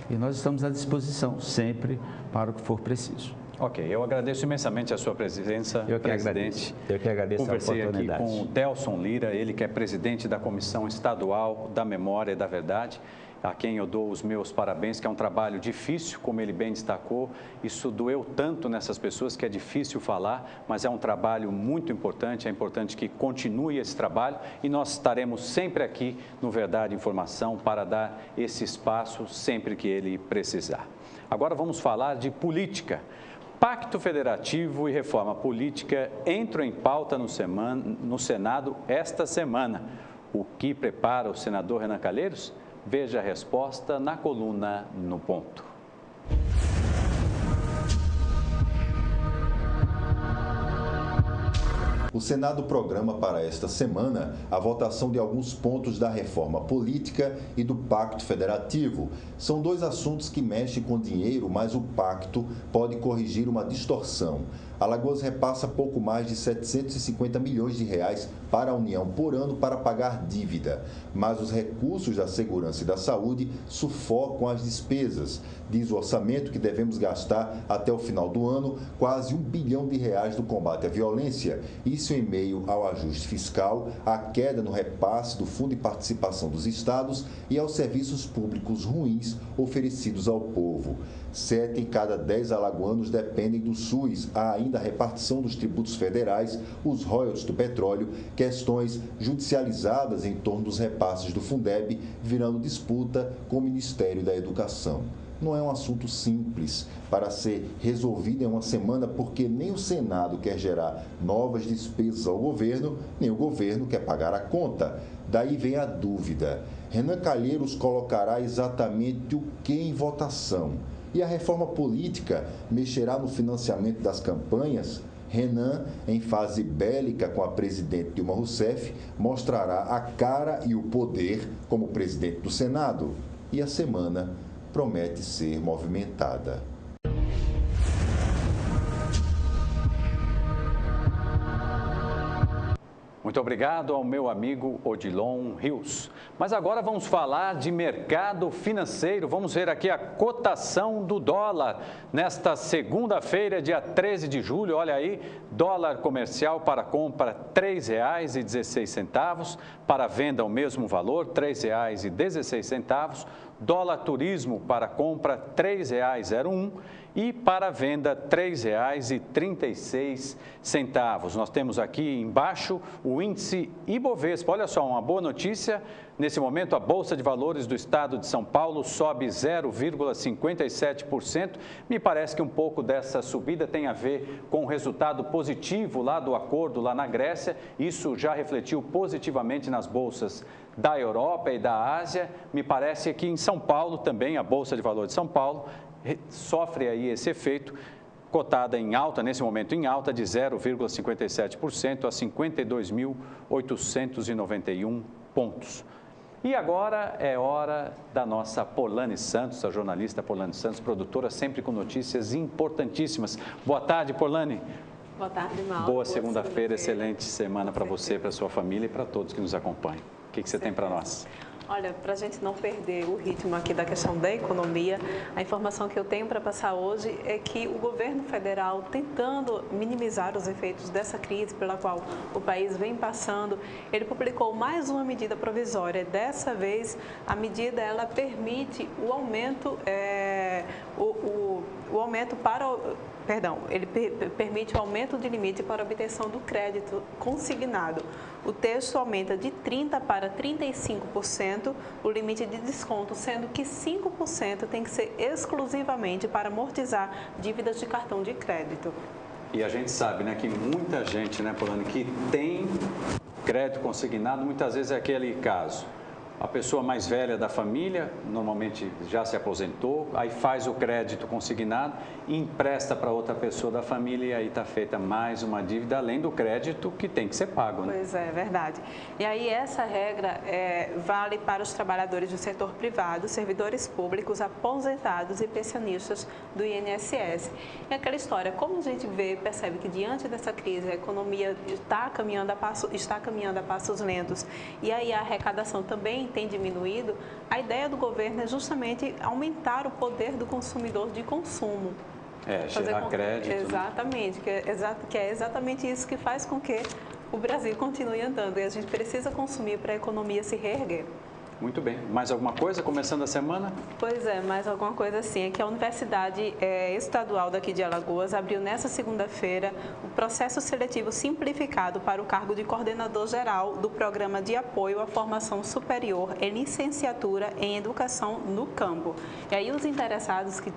e nós estamos à disposição sempre para o que for preciso. Ok, eu agradeço imensamente a sua presença, presidente. Eu que agradeço a oportunidade. Conversei aqui com o Delson Lira, ele que é presidente da Comissão Estadual da Memória e da Verdade, a quem eu dou os meus parabéns, que é um trabalho difícil, como ele bem destacou. Isso doeu tanto nessas pessoas que é difícil falar, mas é um trabalho muito importante, é importante que continue esse trabalho e nós estaremos sempre aqui no Verdade e Informação para dar esse espaço sempre que ele precisar. Agora vamos falar de política. Pacto Federativo e Reforma Política entram em pauta no Senado esta semana. O que prepara o senador Renan Calheiros? Veja a resposta na coluna No Ponto. O Senado programa para esta semana a votação de alguns pontos da reforma política e do Pacto Federativo. São dois assuntos que mexem com dinheiro, mas o pacto pode corrigir uma distorção. Alagoas repassa pouco mais de 750 milhões de reais para a União por ano para pagar dívida, mas os recursos da segurança e da saúde sufocam as despesas. Diz o orçamento que devemos gastar até o final do ano quase R$1 bilhão no combate à violência. Isso em meio ao ajuste fiscal, à queda no repasse do Fundo de Participação dos Estados e aos serviços públicos ruins oferecidos ao povo. 7 em cada 10 alagoanos dependem do SUS. Há ainda a repartição dos tributos federais, os royalties do petróleo, questões judicializadas em torno dos repasses do Fundeb, virando disputa com o Ministério da Educação. Não é um assunto simples para ser resolvido em uma semana, porque nem o Senado quer gerar novas despesas ao governo, nem o governo quer pagar a conta. Daí vem a dúvida. Renan Calheiros colocará exatamente o que em votação? E a reforma política mexerá no financiamento das campanhas? Renan, em fase bélica com a presidente Dilma Rousseff, mostrará a cara e o poder como presidente do Senado. E a semana promete ser movimentada. Muito obrigado ao meu amigo Odilon Rios. Mas agora vamos falar de mercado financeiro. Vamos ver aqui a cotação do dólar nesta segunda-feira, dia 13 de julho. Olha aí, dólar comercial para compra R$ 3,16. Para venda o mesmo valor, R$ 3,16. Dólar turismo para compra R$ 3,01 e para venda R$ 3,36. Nós temos aqui embaixo o índice Ibovespa. Olha só, uma boa notícia. Nesse momento, a Bolsa de Valores do Estado de São Paulo sobe 0,57%. Me parece que um pouco dessa subida tem a ver com o resultado positivo lá do acordo lá na Grécia. Isso já refletiu positivamente nas bolsas da Europa e da Ásia. Me parece que em São Paulo também, a Bolsa de Valores de São Paulo sofre aí esse efeito, cotada em alta, nesse momento em alta de 0,57% a 52.891 pontos. E agora é hora da nossa Polane Santos, a jornalista Polane Santos, produtora sempre com notícias importantíssimas. Boa tarde, Polane. Boa tarde, Mauro. Boa segunda-feira, excelente semana para você, para sua família e para todos que nos acompanham. O que você tem para nós? Olha, para a gente não perder o ritmo aqui da questão da economia, a informação que eu tenho para passar hoje é que o governo federal, tentando minimizar os efeitos dessa crise pela qual o país vem passando, ele publicou mais uma medida provisória. Dessa vez, a medida ela permite o aumento, ele permite o aumento de limite para obtenção do crédito consignado. O texto aumenta de 30% para 35% o limite de desconto, sendo que 5% tem que ser exclusivamente para amortizar dívidas de cartão de crédito. E a gente sabe, né, que muita gente, né, Polane, que tem crédito consignado, muitas vezes é aquele caso. A pessoa mais velha da família, normalmente já se aposentou, aí faz o crédito consignado e empresta para outra pessoa da família e aí está feita mais uma dívida, além do crédito que tem que ser pago, né? Pois é, verdade. E aí essa regra vale para os trabalhadores do setor privado, servidores públicos, aposentados e pensionistas do INSS. E aquela história, como a gente percebe que diante dessa crise a economia está caminhando a passos lentos e aí a arrecadação também tem diminuído, a ideia do governo é justamente aumentar o poder do consumidor de consumo. Gerar crédito. Exatamente, né? que é exatamente isso que faz com que o Brasil continue andando. E a gente precisa consumir para a economia se reerguer. Muito bem. Mais alguma coisa começando a semana? Pois é, mais alguma coisa sim. É que a Universidade Estadual daqui de Alagoas abriu nesta segunda-feira o processo seletivo simplificado para o cargo de coordenador geral do Programa de Apoio à Formação Superior em Licenciatura em Educação no Campo. E aí os interessados que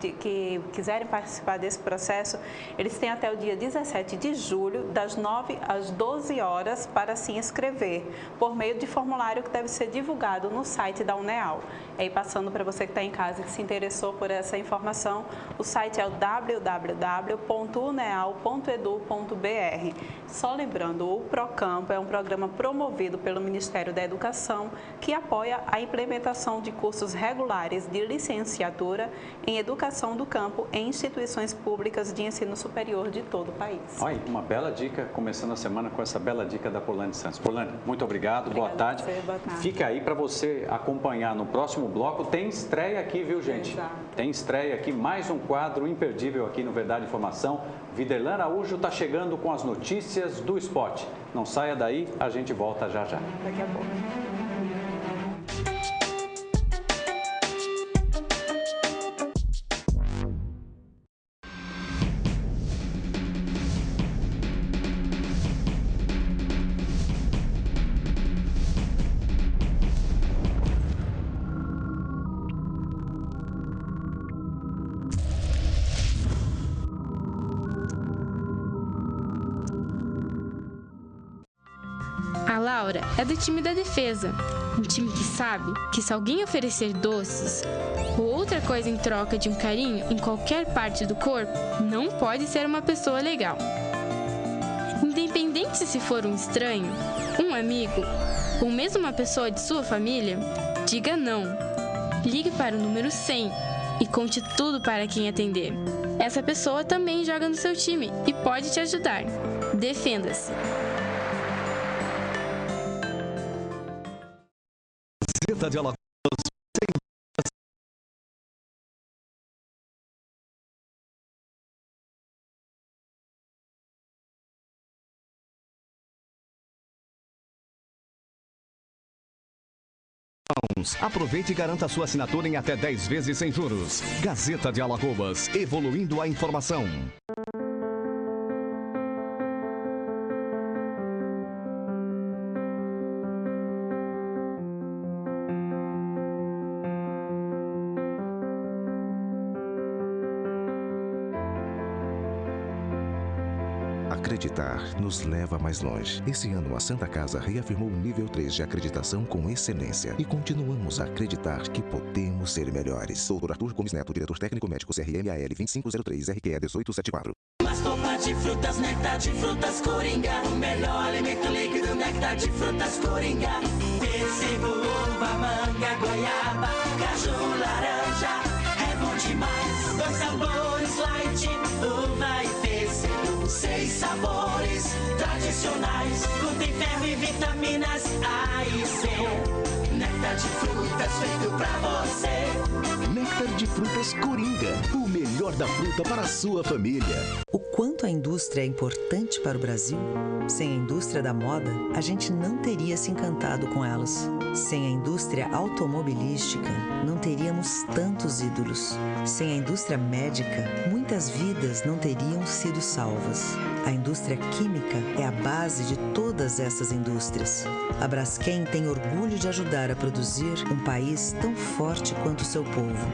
quiserem participar desse processo, eles têm até o dia 17 de julho, das 9 às 12 horas, para se inscrever, por meio de formulário que deve ser divulgado no site da UNEAL. E aí, passando para você que está em casa e que se interessou por essa informação, o site é o www.uneal.edu.br. Só lembrando, o Procampo é um programa promovido pelo Ministério da Educação que apoia a implementação de cursos regulares de licenciatura em educação do campo em instituições públicas de ensino superior de todo o país. Olha, uma bela dica, começando a semana com essa bela dica da Polane Santos. Polane, muito obrigado, boa tarde. Boa tarde. Fica aí para você acompanhar no próximo bloco. Tem estreia aqui, viu, gente? Exato. Tem estreia aqui, mais um quadro imperdível aqui no Verdade e Informação. Viderlan Araújo está chegando com as notícias do esporte. Não saia daí, a gente volta já já. Daqui a pouco. A Laura é do time da defesa, um time que sabe que se alguém oferecer doces ou outra coisa em troca de um carinho em qualquer parte do corpo, não pode ser uma pessoa legal. Independente se for um estranho, um amigo ou mesmo uma pessoa de sua família, diga não. Ligue para o número 100 e conte tudo para quem atender. Essa pessoa também joga no seu time e pode te ajudar. Defenda-se. Gazeta de Alagoas. Aproveite e garanta sua assinatura em até 10 vezes sem juros. Gazeta de Alagoas, evoluindo a informação. Acreditar nos leva mais longe. Esse ano, a Santa Casa reafirmou o nível 3 de acreditação com excelência e continuamos a acreditar que podemos ser melhores. Dr. Arthur Gomes Neto, diretor técnico médico CRMAL 2503 RQE 1874. Mascopa de frutas, néctar de frutas Coringa. O melhor alimento líquido, néctar de frutas Coringa. Pêssego, uva, manga, goiaba, caju, laranja. É bom demais. 2 sabores light, uva e pêssego. 6 sabores tradicionais. Contém ferro e vitaminas A e C. Néctar de frutas feito pra você. Néctar de frutas Coringa. O melhor da fruta para a sua família. O quanto a indústria é importante para o Brasil? Sem a indústria da moda, a gente não teria se encantado com elas. Sem a indústria automobilística, não teríamos tantos ídolos. Sem a indústria médica, muitas vidas não teriam sido salvas. A indústria química é a base de todas essas indústrias. A Braskem tem orgulho de ajudar a produzir um país tão forte quanto o seu povo.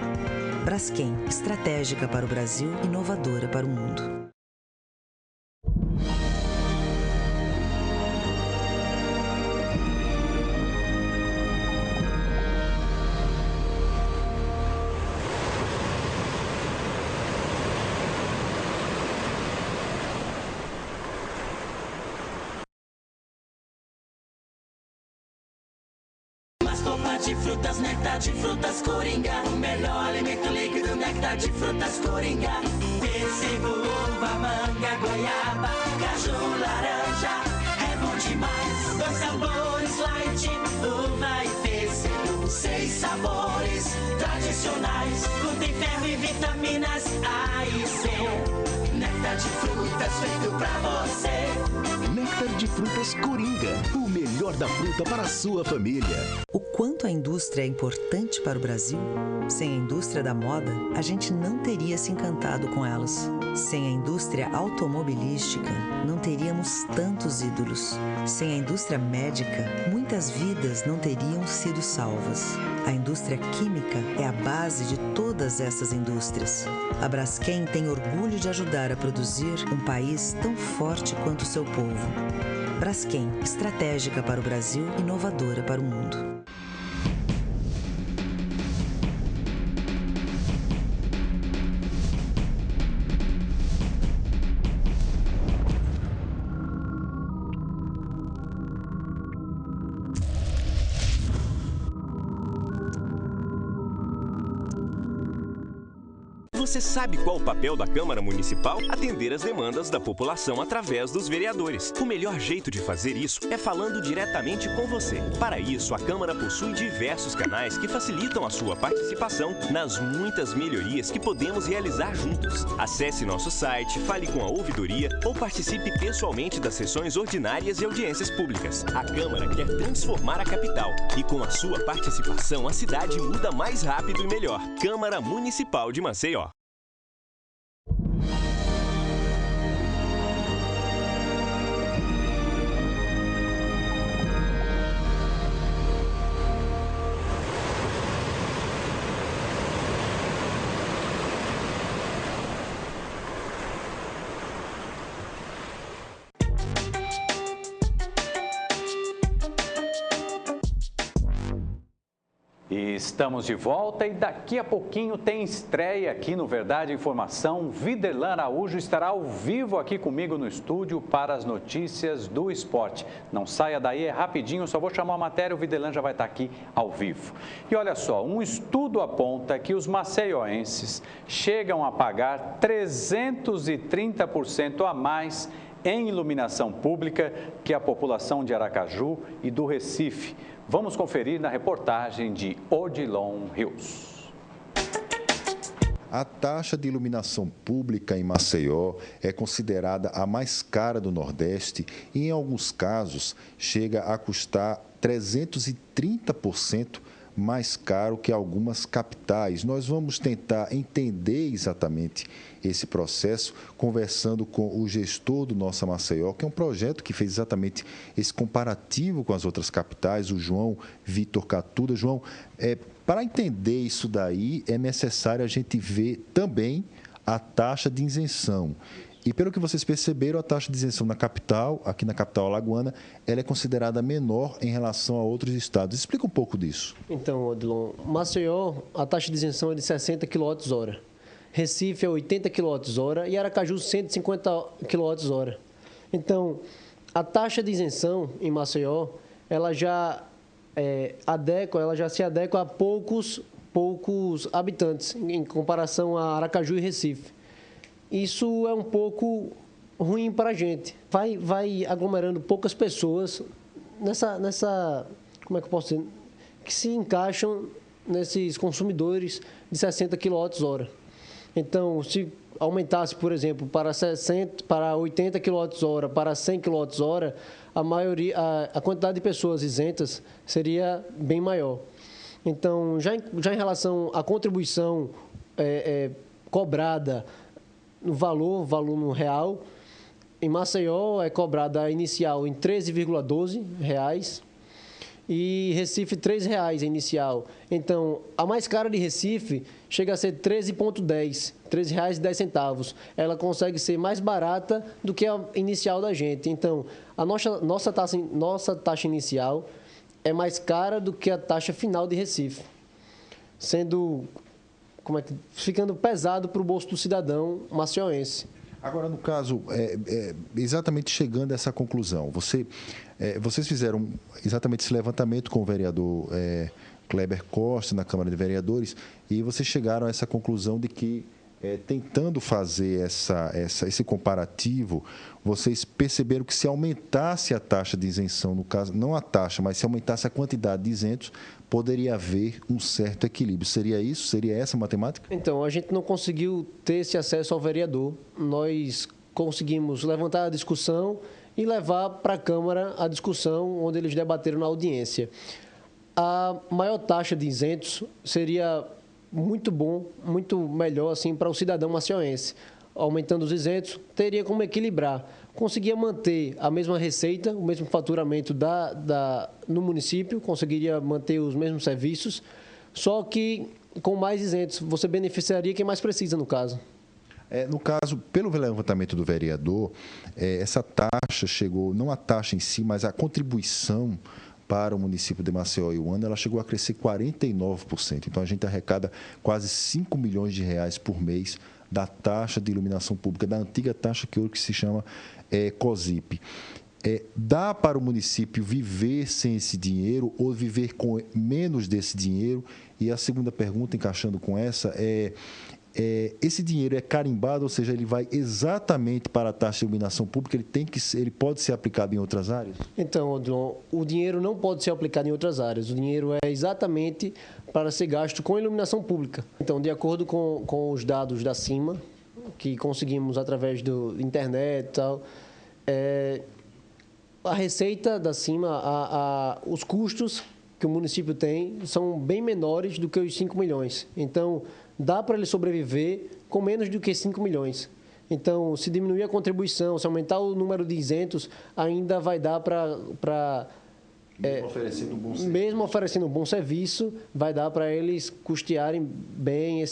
Braskem, estratégica para o Brasil, inovadora para o mundo. Mascopa de frutas, néctar de frutas Coringa. O melhor alimento líquido, néctar de frutas Coringa. Pêssego, uva, manga, goiaba, caju, laranja. É bom demais. 2 sabores light, uva e pêssego. 6 sabores tradicionais. Contém ferro e vitaminas A e C. Néctar de frutas feito pra você. Néctar de frutas Coringa. O melhor da fruta para a sua família. O quanto a indústria é importante para o Brasil? Sem a indústria da moda, a gente não teria se encantado com elas. Sem a indústria automobilística, não teríamos tantos ídolos. Sem a indústria médica, muitas vidas não teriam sido salvas. A indústria química é a base de todas essas indústrias. A Braskem tem orgulho de ajudar a produzir um país tão forte quanto o seu povo. Braskem, estratégica para o Brasil, inovadora para o mundo. Você sabe qual o papel da Câmara Municipal? Atender as demandas da população através dos vereadores. O melhor jeito de fazer isso é falando diretamente com você. Para isso, a Câmara possui diversos canais que facilitam a sua participação nas muitas melhorias que podemos realizar juntos. Acesse nosso site, fale com a ouvidoria ou participe pessoalmente das sessões ordinárias e audiências públicas. A Câmara quer transformar a capital e com a sua participação a cidade muda mais rápido e melhor. Câmara Municipal de Maceió. Estamos de volta e daqui a pouquinho tem estreia aqui no Verdade Informação. Viderlan Araújo estará ao vivo aqui comigo no estúdio para as notícias do esporte. Não saia daí, é rapidinho, só vou chamar a matéria, o Viderlan já vai estar aqui ao vivo. E olha só, um estudo aponta que os maceioenses chegam a pagar 330% a mais em iluminação pública que a população de Aracaju e do Recife. Vamos conferir na reportagem de Odilon Rios. A taxa de iluminação pública em Maceió é considerada a mais cara do Nordeste e, em alguns casos, chega a custar 330% mais caro que algumas capitais. Nós vamos tentar entender exatamente esse processo, conversando com o gestor do Nossa Maceió, que é um projeto que fez exatamente esse comparativo com as outras capitais, o João Vitor Catuda. João, para entender isso daí, é necessário a gente ver também a taxa de isenção. E pelo que vocês perceberam, a taxa de isenção na capital, aqui na capital alagoana, ela é considerada menor em relação a outros estados. Explica um pouco disso. Então, Odilon, Maceió, a taxa de isenção é de 60 kWh. Recife é 80 kWh e Aracaju 150 kWh. Então, a taxa de isenção em Maceió, ela já se adequa a poucos habitantes em comparação a Aracaju e Recife. Isso é um pouco ruim para a gente. Vai aglomerando poucas pessoas nessa como é que eu posso dizer, que se encaixam nesses consumidores de 60 kWh. Então, se aumentasse, por exemplo, para 80 kWh, para 100 kWh, a quantidade de pessoas isentas seria bem maior. Então, já em relação à contribuição cobrada no valor no real, em Maceió é cobrada a inicial em R$ 13,12 e Recife R$ 3,00 inicial. Então, a mais cara de Recife chega a ser R$ 13,10, R$ 13,10. Ela consegue ser mais barata do que a inicial da gente. Então, a nossa taxa inicial é mais cara do que a taxa final de Recife, ficando pesado para o bolso do cidadão maceioense. Agora, no caso, exatamente chegando a essa conclusão, vocês fizeram exatamente esse levantamento com o vereador Kleber Costa na Câmara de Vereadores e vocês chegaram a essa conclusão de que, tentando fazer esse comparativo, vocês perceberam que se aumentasse a taxa de isenção, no caso, não a taxa, mas se aumentasse a quantidade de isentos, poderia haver um certo equilíbrio. Seria isso? Seria essa a matemática? Então, a gente não conseguiu ter esse acesso ao vereador. Nós conseguimos levantar a discussão e levar para a Câmara a discussão onde eles debateram na audiência. A maior taxa de isentos seria muito bom, muito melhor assim, para o cidadão maceioense. Aumentando os isentos, teria como equilibrar. Conseguia manter a mesma receita, o mesmo faturamento no município, conseguiria manter os mesmos serviços, só que com mais isentos, você beneficiaria quem mais precisa, no caso. No caso, pelo levantamento do vereador, essa taxa chegou, não a taxa em si, mas a contribuição para o município de Maceió e Uana, ela chegou a crescer 49%. Então, a gente arrecada quase R$5 milhões por mês da taxa de iluminação pública, da antiga taxa que hoje se chama COSIP. Dá para o município viver sem esse dinheiro ou viver com menos desse dinheiro? E a segunda pergunta, encaixando com essa, esse dinheiro é carimbado, ou seja, ele vai exatamente para a taxa de iluminação pública, ele pode ser aplicado em outras áreas? Então, Odilon, o dinheiro não pode ser aplicado em outras áreas. O dinheiro é exatamente para ser gasto com iluminação pública. Então, de acordo com os dados da CIMA, que conseguimos através da internet e tal, a receita da CIMA, os custos que o município tem são bem menores do que os 5 milhões. Então, dá para ele sobreviver com menos do que 5 milhões. Então, se diminuir a contribuição, se aumentar o número de isentos, ainda vai dar para mesmo oferecendo um bom serviço, vai dar para eles custearem bem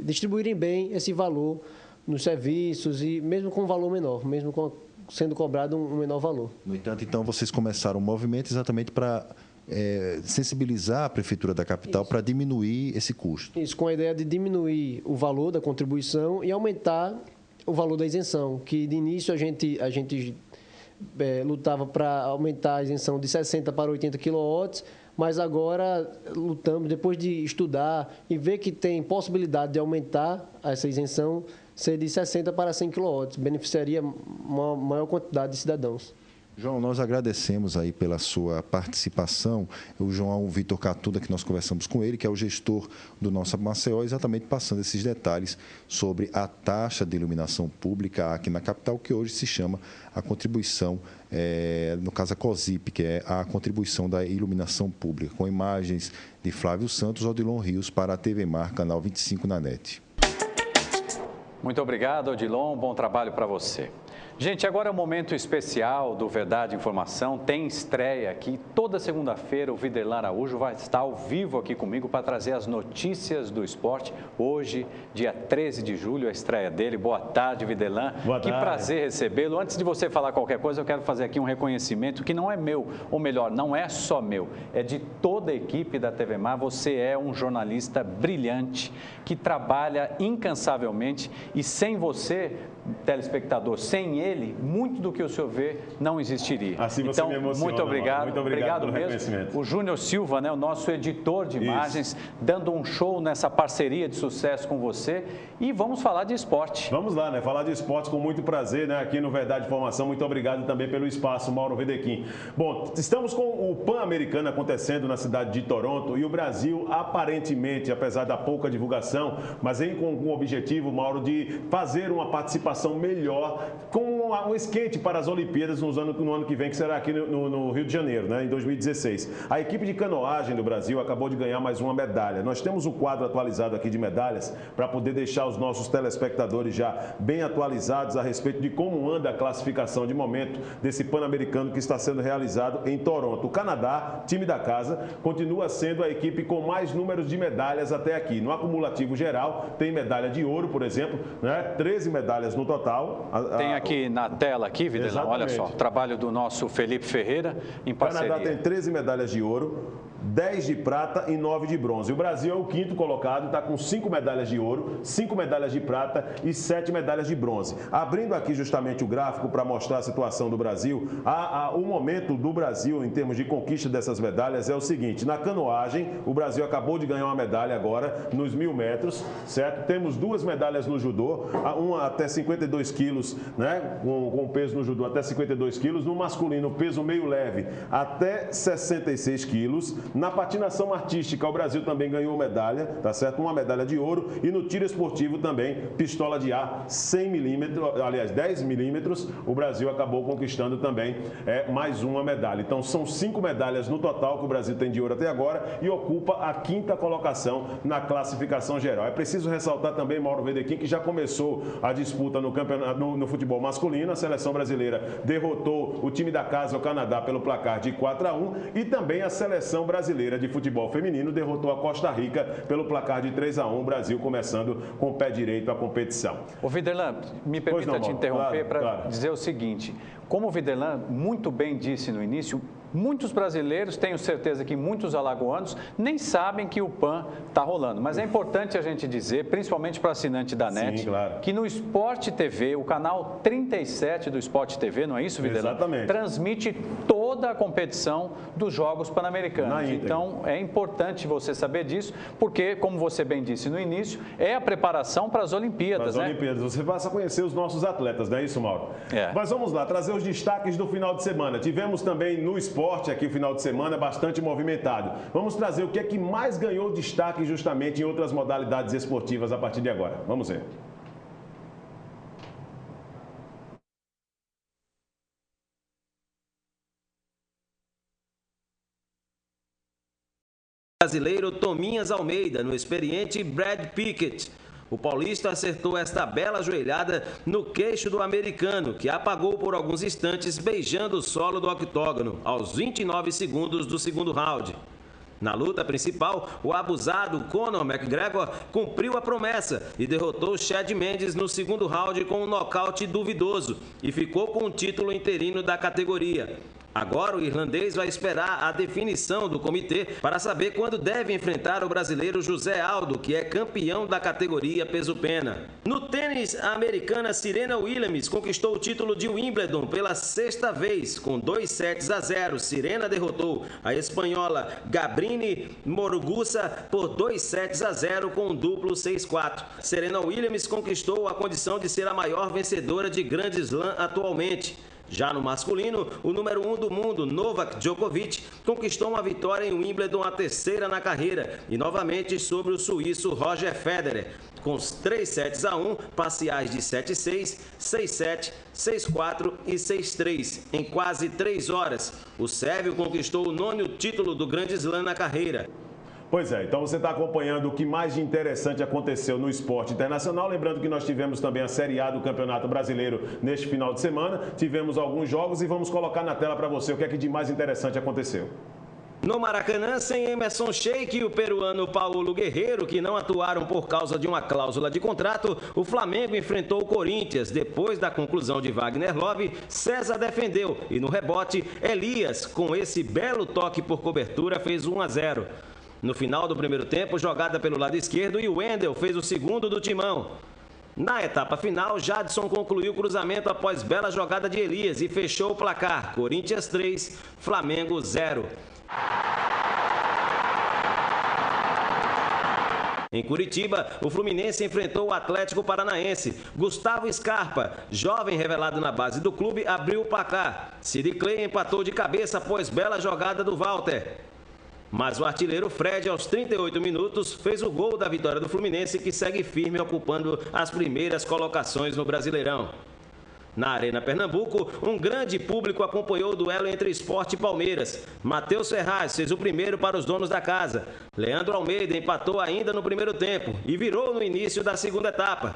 distribuírem bem esse valor nos serviços e mesmo com um valor menor, mesmo sendo cobrado um menor valor. No entanto, então, vocês começaram um movimento exatamente para sensibilizar a Prefeitura da capital para diminuir esse custo. Isso, com a ideia de diminuir o valor da contribuição e aumentar o valor da isenção, que de início a gente lutava para aumentar a isenção de 60 para 80 kW, mas agora lutamos, depois de estudar e ver que tem possibilidade de aumentar essa isenção, ser de 60 para 100 kW, beneficiaria uma maior quantidade de cidadãos. João, nós agradecemos aí pela sua participação. O João Vitor Catuda, que nós conversamos com ele, que é o gestor do nosso Maceió, exatamente passando esses detalhes sobre a taxa de iluminação pública aqui na capital, que hoje se chama a contribuição, no caso a COSIP, que é a contribuição da iluminação pública, com imagens de Flávio Santos, Odilon Rios, para a TV Mar, canal 25 na NET. Muito obrigado, Odilon. Bom trabalho para você. Gente, agora é um momento especial do Verdade Informação. Tem estreia aqui. Toda segunda-feira o Viderlan Araújo vai estar ao vivo aqui comigo para trazer as notícias do esporte. Hoje, dia 13 de julho, a estreia dele. Boa tarde, Viderlan. Boa tarde. Que prazer recebê-lo. Antes de você falar qualquer coisa, eu quero fazer aqui um reconhecimento que não é meu, ou melhor, não é só meu, é de toda a equipe da TV Mar. Você é um jornalista brilhante que trabalha incansavelmente e sem você, telespectador, sem ele, muito do que o senhor vê não existiria. Assim você me emociona, muito obrigado. Muito obrigado pelo mesmo. reconhecimento. O Júnior Silva, né, o nosso editor de imagens, dando um show nessa parceria de sucesso com você. E vamos falar de esporte. Vamos lá, né? Falar de esporte com muito prazer, né? Aqui no Verdade Informação. Muito obrigado também pelo espaço, Mauro Vedequim. Bom, estamos com o Pan-Americano acontecendo na cidade de Toronto e o Brasil, aparentemente, apesar da pouca divulgação, mas com o objetivo, Mauro, de fazer uma participação melhor com um esquente para as Olimpíadas no ano que vem, que será aqui no Rio de Janeiro, né, em 2016. A equipe de canoagem do Brasil acabou de ganhar mais uma medalha. Nós temos um quadro atualizado aqui de medalhas para poder deixar os nossos telespectadores já bem atualizados a respeito de como anda a classificação de momento desse Pan-Americano que está sendo realizado em Toronto. O Canadá, time da casa, continua sendo a equipe com mais números de medalhas até aqui. No acumulativo geral, tem medalha de ouro, por exemplo, né, 13 medalhas no total. Tem aqui na tela, aqui, Viderlan, olha só, o trabalho do nosso Felipe Ferreira em parceria. O Canadá tem 13 medalhas de ouro, 10 de prata e 9 de bronze. O Brasil é o quinto colocado, está com 5 medalhas de ouro, 5 medalhas de prata e 7 medalhas de bronze. Abrindo aqui justamente o gráfico para mostrar a situação do Brasil, o momento do Brasil em termos de conquista dessas medalhas é o seguinte: na canoagem, o Brasil acabou de ganhar uma medalha agora nos 1.000 metros, certo? Temos 2 medalhas no judô, uma até 52 quilos, né? Com peso no judô até 52 quilos, no masculino peso meio leve até 66 quilos. Na patinação artística, o Brasil também ganhou medalha, tá certo? Uma medalha de ouro. E no tiro esportivo também, pistola de ar 100 milímetros, aliás, 10 milímetros, o Brasil acabou conquistando também mais uma medalha. Então, são 5 medalhas no total que o Brasil tem de ouro até agora e ocupa a 5ª colocação na classificação geral. É preciso ressaltar também, Mauro Vedequim, que já começou a disputa no campeonato, no futebol masculino. A seleção brasileira derrotou o time da casa, o Canadá, pelo placar de 4-1 e também a seleção brasileira de futebol feminino derrotou a Costa Rica pelo placar de 3-1, o Brasil começando com o pé direito a competição. Ô Viderlan, me permita te interromper para dizer o seguinte: como o Viderlan muito bem disse no início, muitos brasileiros, tenho certeza que muitos alagoanos, nem sabem que o PAN está rolando. Mas é importante a gente dizer, principalmente para assinante da NET, que no Sport TV, o canal 37 do Sport TV, não é isso, Viderlan? Exatamente. Transmite toda a competição dos Jogos Pan-Americanos. Então, é importante você saber disso, porque, como você bem disse no início, é a preparação para as Olimpíadas, né? Olimpíadas. Você passa a conhecer os nossos atletas, não é isso, Mauro? Mas vamos lá, trazer os destaques do final de semana. Tivemos também no esporte aqui o final de semana bastante movimentado. Vamos trazer o que é que mais ganhou destaque justamente em outras modalidades esportivas a partir de agora. Vamos ver. Brasileiro Tominhas Almeida no experiente Brad Pickett. O paulista acertou esta bela joelhada no queixo do americano, que apagou por alguns instantes beijando o solo do octógono, aos 29 segundos do segundo round. Na luta principal, o abusado Conor McGregor cumpriu a promessa e derrotou Chad Mendes no segundo round com um nocaute duvidoso e ficou com o título interino da categoria. Agora o irlandês vai esperar a definição do comitê para saber quando deve enfrentar o brasileiro José Aldo, que é campeão da categoria peso-pena. No tênis, a americana Serena Williams conquistou o título de Wimbledon pela 6ª vez, com 2-0. Serena derrotou a espanhola Gabrini Muguruza por 2-0 com um duplo 6-4. Serena Williams conquistou a condição de ser a maior vencedora de Grand Slam atualmente. Já no masculino, o número 1 do mundo, Novak Djokovic, conquistou uma vitória em Wimbledon, a terceira na carreira, e novamente sobre o suíço Roger Federer, com 3-1, parciais de 7-6, 6-7, 6-4 e 6-3, em quase 3 horas. O sérvio conquistou o 9º título do Grand Slam na carreira. Pois é, então você está acompanhando o que mais de interessante aconteceu no esporte internacional. Lembrando que nós tivemos também a Série A do Campeonato Brasileiro neste final de semana. Tivemos alguns jogos e vamos colocar na tela para você o que é que de mais interessante aconteceu. No Maracanã, sem Emerson Sheik e o peruano Paulo Guerreiro, que não atuaram por causa de uma cláusula de contrato, o Flamengo enfrentou o Corinthians. Depois da conclusão de Wagner Love, César defendeu e no rebote, Elias, com esse belo toque por cobertura, fez 1-0. No final do primeiro tempo, jogada pelo lado esquerdo e o Wendel fez o segundo do timão. Na etapa final, Jadson concluiu o cruzamento após bela jogada de Elias e fechou o placar. Corinthians 3, Flamengo 0. Em Curitiba, o Fluminense enfrentou o Atlético Paranaense. Gustavo Scarpa, jovem revelado na base do clube, abriu o placar. Sid Clay empatou de cabeça após bela jogada do Walter. Mas o artilheiro Fred, aos 38 minutos, fez o gol da vitória do Fluminense, que segue firme ocupando as primeiras colocações no Brasileirão. Na Arena Pernambuco, um grande público acompanhou o duelo entre Sport e Palmeiras. Matheus Ferraz fez o primeiro para os donos da casa. Leandro Almeida empatou ainda no primeiro tempo e virou no início da segunda etapa.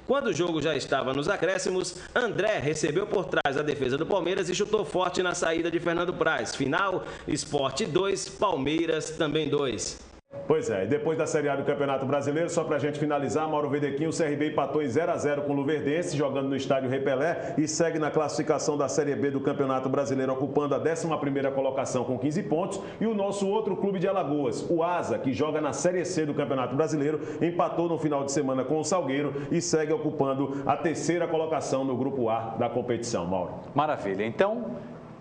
Quando o jogo já estava nos acréscimos, André recebeu por trás a defesa do Palmeiras e chutou forte na saída de Fernando Praz. Final, Sport 2, Palmeiras também 2. Pois é, e depois da Série A do Campeonato Brasileiro, só pra gente finalizar, Mauro Vedequim, o CRB empatou em 0-0 com o Luverdense, jogando no estádio Rei Pelé, e segue na classificação da Série B do Campeonato Brasileiro, ocupando a 11ª colocação com 15 pontos, e o nosso outro clube de Alagoas, o Asa, que joga na Série C do Campeonato Brasileiro, empatou no final de semana com o Salgueiro e segue ocupando a 3ª colocação no Grupo A da competição, Mauro. Maravilha, então...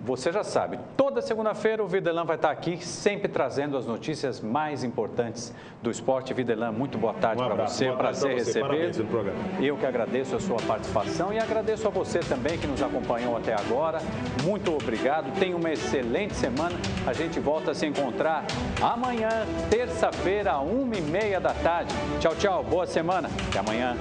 Você já sabe, toda segunda-feira o Videlan vai estar aqui, sempre trazendo as notícias mais importantes do esporte. Videlan, muito boa tarde para você, é um prazer receber. Eu que agradeço a sua participação e agradeço a você também que nos acompanhou até agora. Muito obrigado, tenha uma excelente semana. A gente volta a se encontrar amanhã, terça-feira, 1h30 da tarde. Tchau, tchau, boa semana, até amanhã.